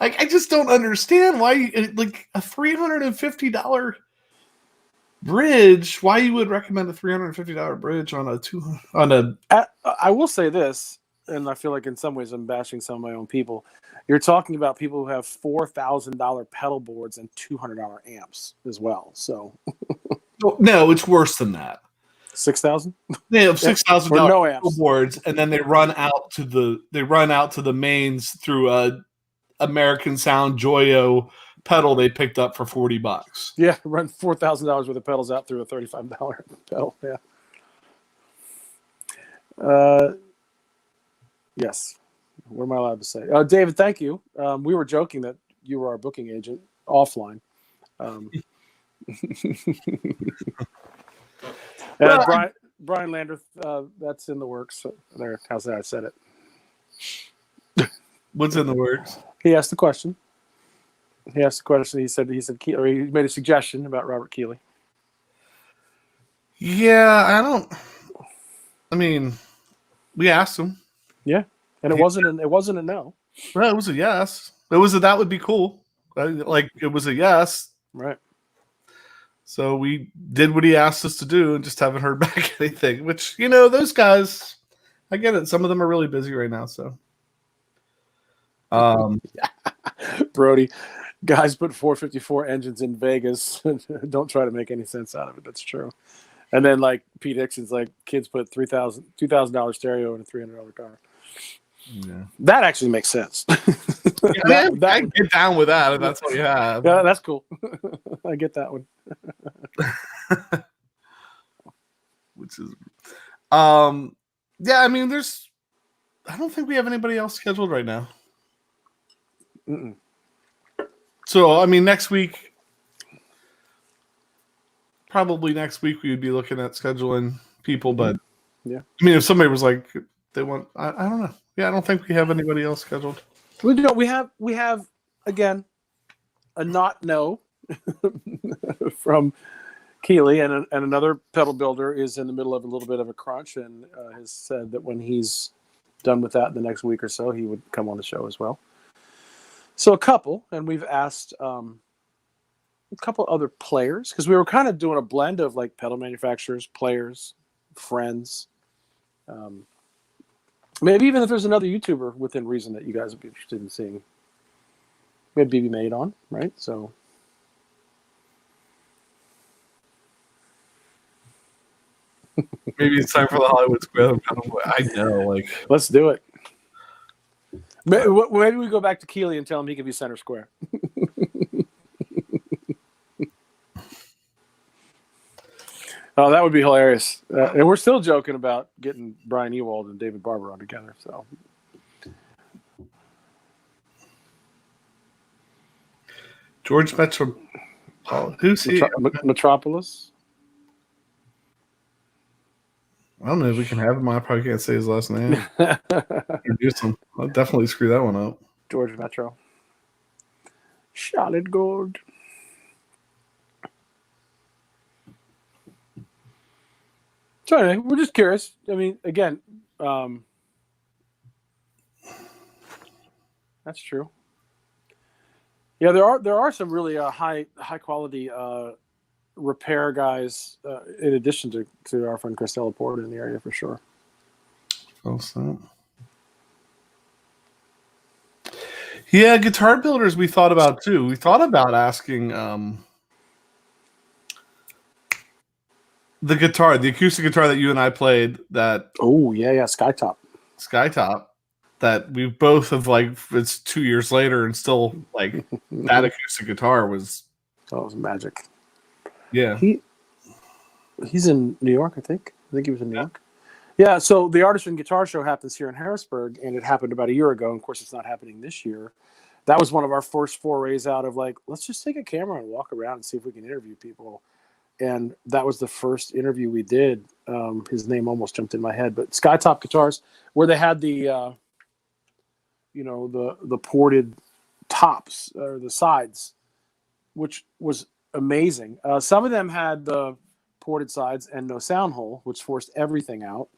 Like, I just don't understand why, like, a $350 bridge, why you would recommend a $350 bridge on I will say this, and I feel like in some ways I'm bashing some of my own people. You're talking about people who have $4,000 pedal boards and $200 amps as well. So no, it's worse than that. 6,000? They have $6,000 no amps. pedal boards, and then they run out to the mains through a American Sound Joyo pedal they picked up for $40. Yeah, run $4,000 worth of pedals out through a $35 pedal. Yeah. Yes. What am I allowed to say? David, thank you. We were joking that you were our booking agent offline. Brian Landreth, that's in the works. There, how's that? I said it. What's in the works? He asked the question. He said, or he made a suggestion about Robert Keeley. Yeah, I mean, we asked him. Yeah, and it wasn't a no. Well, it was a yes. That would be cool. Like, it was a yes. Right. So we did what he asked us to do and just haven't heard back anything, which, those guys, I get it. Some of them are really busy right now. So, Brody, guys put 454 engines in Vegas. Don't try to make any sense out of it. That's true. And then, like, Pete Dixon's like, kids put $2,000 stereo in a $300 car. Yeah. That actually makes sense. I can get down with that if that's what you have. Yeah, that's cool. I get that one. Which is, yeah. I mean, I don't think we have anybody else scheduled right now. Mm-mm. So, I mean, probably next week we would be looking at scheduling people, but yeah. I mean, if somebody was like, they want, I don't know. Yeah, I don't think we have anybody else scheduled. We have again a not no from Keeley, and another pedal builder is in the middle of a little bit of a crunch, and has said that when he's done with that in the next week or so, he would come on the show as well. So a couple, and we've asked a couple other players, because we were kind of doing a blend of like pedal manufacturers, players, friends. Maybe even if there's another YouTuber within reason that you guys would be interested in seeing. We had BB Made on, right? So maybe it's time for the Hollywood Square. I know, like, let's do it. Maybe we go back to Keeley and tell him he can be center square. Oh, that would be hilarious. And we're still joking about getting Brian Ewald and David Barber on together. So, George who's he? Metropolis. I don't know if we can have him. I probably can't say his last name. Introduce him. I'll definitely screw that one up. George Metro. Charlotte Gold. So anyway, we're just curious. I mean, again, that's true. Yeah, there are some really high quality repair guys in addition to our friend Chris Delaporte in the area for sure. Yeah, guitar builders we thought about too. We thought about asking the acoustic guitar that you and I played, that Oh yeah, Skytop. Skytop, that we both have, like, it's 2 years later and still, like, that acoustic guitar was, Oh, it was magic. yeah. He's in New York, I think. I think he was in New York. Yeah, so the Artisan Guitar Show happens here in Harrisburg, and it happened about a year ago. And of course, it's not happening this year. That was one of our first forays out of, like, let's just take a camera and walk around and see if we can interview people. And that was the first interview we did. His name almost jumped in my head, but Skytop Guitars, where they had the, the ported tops or the sides, which was amazing. Some of them had the ported sides and no sound hole, which forced everything out.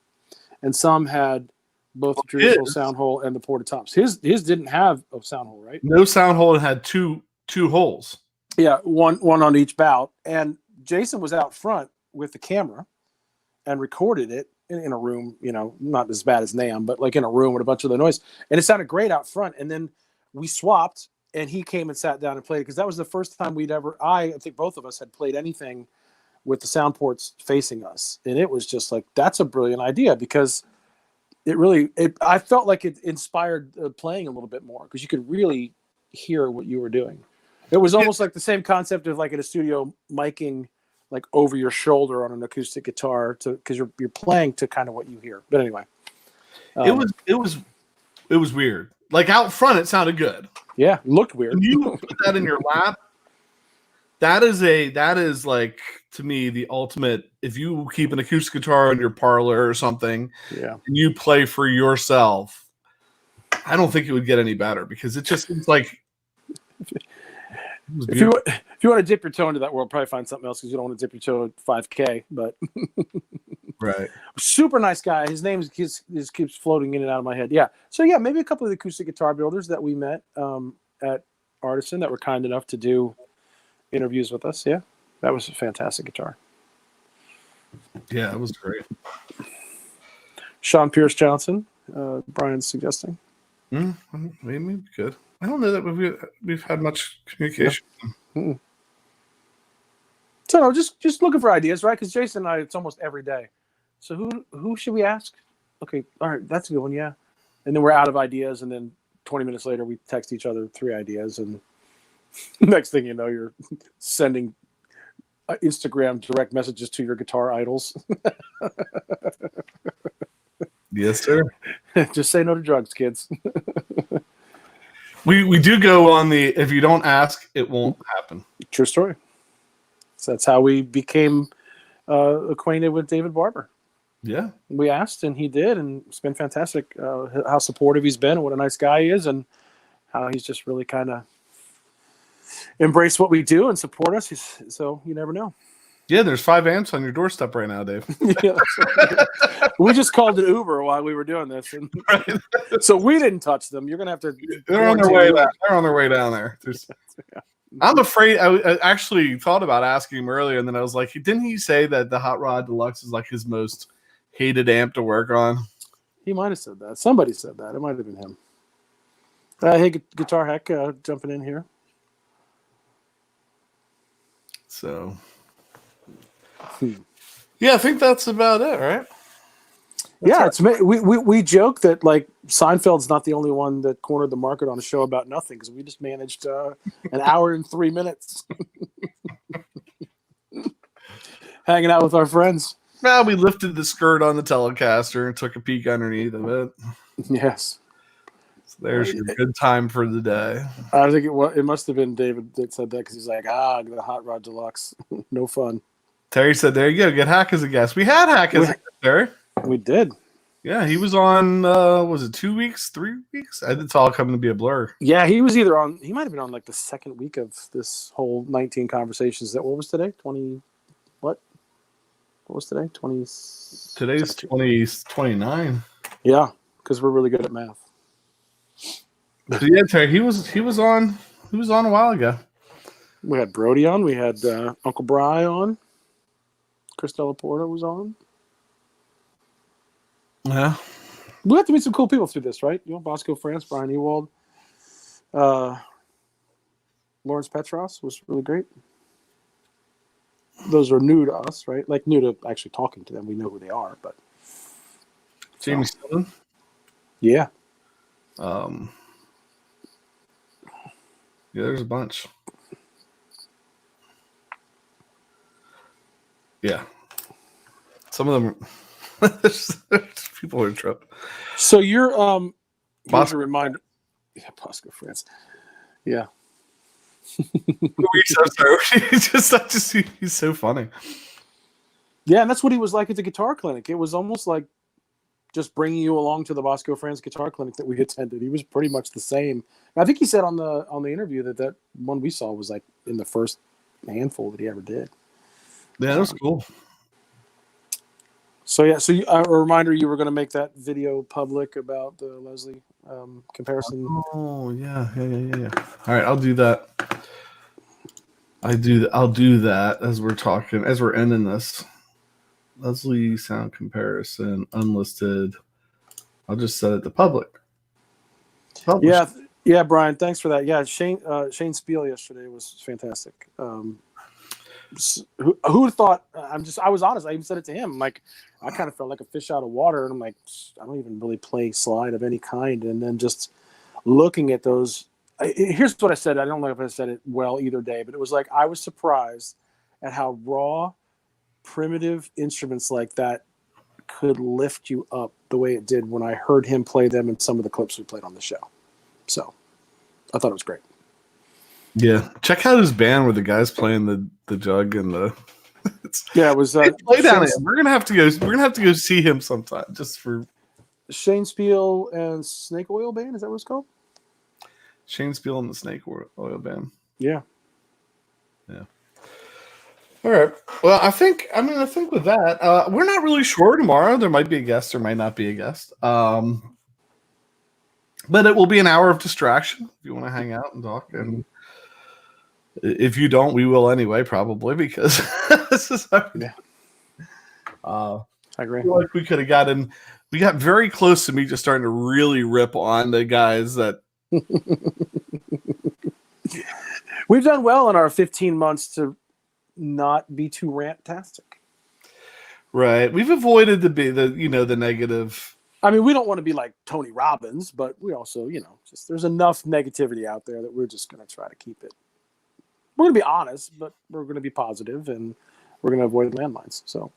And some had both the traditional sound hole and the ported tops. His didn't have a sound hole, right? No sound hole, and had two holes. Yeah, one on each bout. And Jason was out front with the camera and recorded it in a room, not as bad as NAMM, but like in a room with a bunch of the noise. And it sounded great out front. And then we swapped, and he came and sat down and played, because that was the first time I think both of us had played anything with the sound ports facing us. And it was just like, that's a brilliant idea, because I felt like it inspired playing a little bit more, because you could really hear what you were doing. It was almost like the same concept of, like, in a studio, miking like over your shoulder on an acoustic guitar, because you're playing to kind of what you hear. But anyway, it was weird. Like, out front, it sounded good. Yeah, it looked weird. When you put that in your lap, that is like, to me, the ultimate. If you keep an acoustic guitar in your parlor or something, yeah, and you play for yourself, I don't think it would get any better, because it just seems like. If you want to dip your toe into that world, probably find something else, because you don't want to dip your toe at 5K. But right, super nice guy. His name keeps floating in and out of my head. Yeah, so yeah, maybe a couple of the acoustic guitar builders that we met at Artisan that were kind enough to do interviews with us. Yeah, that was a fantastic guitar. Yeah, it was great. Sean Pierce Johnson, Brian's suggesting. Maybe good. I don't know that we've had much communication. No. So no, just looking for ideas, right? Because Jason and I, it's almost every day. So who should we ask? Okay, all right, that's a good one, yeah. And then we're out of ideas, and then 20 minutes later, we text each other 3 ideas, and next thing you know, you're sending Instagram direct messages to your guitar idols. Yes, sir. Just say no to drugs, kids. We do go on the, if you don't ask, it won't happen. True story. So that's how we became acquainted with David Barber. Yeah. We asked, and he did, and it's been fantastic how supportive he's been, and what a nice guy he is, and how he's just really kind of embraced what we do and support us. So you never know. Yeah, there's 5 amps on your doorstep right now, Dave. Yeah, we just called an Uber while we were doing this, and so we didn't touch them. You're gonna have to. They're on their way. They're on their way down there. Yeah. I'm afraid. I actually thought about asking him earlier, and then I was like, didn't he say that the Hot Rod Deluxe is like his most hated amp to work on? He might have said that. Somebody said that. It might have been him. Hey, Guitar Hack, jumping in here. So. Yeah, I think that's about it, right? It's we joke that, like, Seinfeld's not the only one that cornered the market on a show about nothing, because we just managed an hour and 3 minutes hanging out with our friends. Well, we lifted the skirt on the Telecaster and took a peek underneath of it. Yes. So there's your good time for the day. I think it must have been David that said that, because he's like, the Hot Rod Deluxe, no fun. Terry said, there you go, get Hack as a guest. We had Hack as a guest, Terry. We did. Yeah, he was on, was it 2 weeks, 3 weeks? It's all coming to be a blur. Yeah, he might have been on like the second week of this whole 19 conversations. What was today? 20, what? What was today? 20. Today's 29. Yeah, because we're really good at math. So yeah, Terry, he was on a while ago. We had Brody on. We had Uncle Bry on. Chris Delaporta was on. Yeah. We have to meet some cool people through this, right? Bosco France, Brian Ewald, Lawrence Petros was really great. Those are new to us, right? Like new to actually talking to them. We know who they are, but Jamie Stillman. Yeah. Yeah, there's a bunch. Yeah. Some of them there's people are in trouble. So you're here's Bosco. your reminder. Yeah, Bosco France. Yeah. He's so sorry. He's so funny. Yeah, and that's what he was like at the guitar clinic. It was almost like just bringing you along to the Bosco France guitar clinic that we attended. He was pretty much the same. I think he said on the interview that one we saw was like in the first handful that he ever did. Yeah, that was cool. So yeah, so a reminder, you were going to make that video public about the Leslie comparison. Oh yeah. All right, I'll do that. I'll do that as we're talking, as we're ending this. Leslie sound comparison unlisted. I'll just set it to public. Publish. Yeah, Brian, thanks for that. Yeah, Shane Spiel yesterday was fantastic. Who thought? I was honest. I even said it to him. Like, I kind of felt like a fish out of water, and I'm like, I don't even really play slide of any kind. And then just looking at those, here's what I said. I don't know if I said it well either day, but it was like I was surprised at how raw, primitive instruments like that could lift you up the way it did when I heard him play them in some of the clips we played on the show. So I thought it was great. Yeah, check out his band where the guys playing the jug and the. Yeah, it was. Play down it. We're gonna have to go see him sometime just for. Shane Spiel and Snake Oil Band, is that what it's called? Shane Spiel and the Snake Oil Band. Yeah. All right. Well, I think with that, we're not really sure tomorrow. There might be a guest, there might not be a guest. But it will be an hour of distraction if you want to hang out and talk. And if you don't, we will anyway, probably, because this is I agree. I feel like we could have we got very close to me just starting to really rip on the guys that we've done well in our 15 months to not be too rantastic. Right. We've avoided the negative. I mean, we don't want to be like Tony Robbins, but we also, just there's enough negativity out there that we're just going to try to keep it. We're going to be honest, but we're going to be positive, and we're going to avoid landmines. So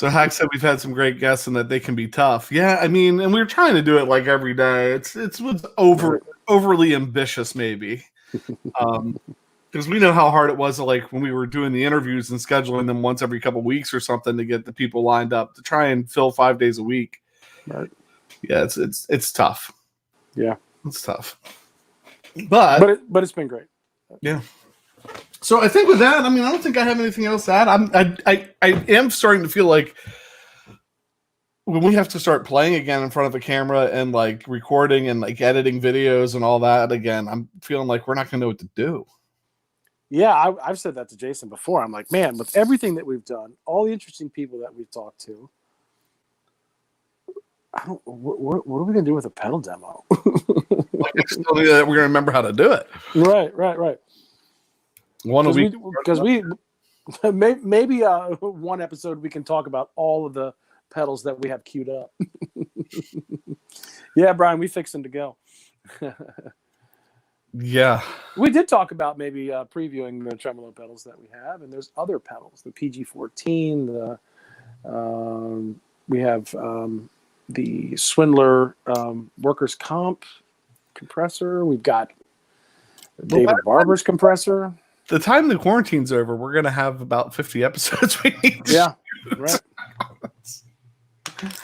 Hack said we've had some great guests and that they can be tough. Yeah, I mean, and we're trying to do it like every day. It's overly ambitious, maybe. Because we know how hard it was, like when we were doing the interviews and scheduling them once every couple of weeks or something to get the people lined up to try and fill 5 days a week. Right. Yeah, it's tough. Yeah, it's tough. But it's been great. Yeah. So I think with that, I mean, I don't think I have anything else to add. I am starting to feel like when we have to start playing again in front of a camera and like recording and like editing videos and all that again, I'm feeling like we're not going to know what to do. Yeah, I've said that to Jason before. I'm like, man, with everything that we've done, all the interesting people that we've talked to, what are we going to do with a pedal demo? Like, I still knew that we're going to remember how to do it. Right. One a week. Because maybe one episode we can talk about all of the pedals that we have queued up. Yeah, Brian, we fixed them to go. Yeah. We did talk about maybe previewing the tremolo pedals that we have, and there's other pedals, the PG14, we have the Swindler workers' comp compressor. We've got David Barber's compressor. The time the quarantine's over, we're going to have about 50 episodes we need to shoot. Right.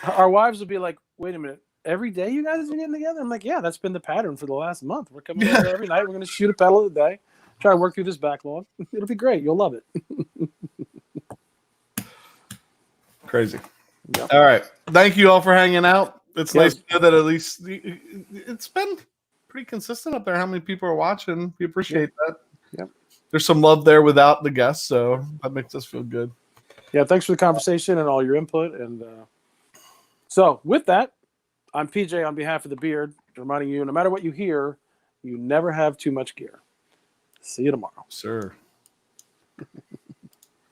Our wives will be like, wait a minute, every day you guys are getting together? I'm like, yeah, that's been the pattern for the last month. We're coming together every night. We're going to shoot a pedal a day, try to work through this backlog. It'll be great. You'll love it. Crazy. Yep. All right. Thank you all for hanging out. It's nice to know that at least it's been pretty consistent up there how many people are watching. We appreciate that. Yep. There's some love there without the guests, so that makes us feel good. Yeah, thanks for the conversation and all your input. And so with that, I'm PJ on behalf of the Beard, reminding you, no matter what you hear, You never have too much gear. See you tomorrow. Sir.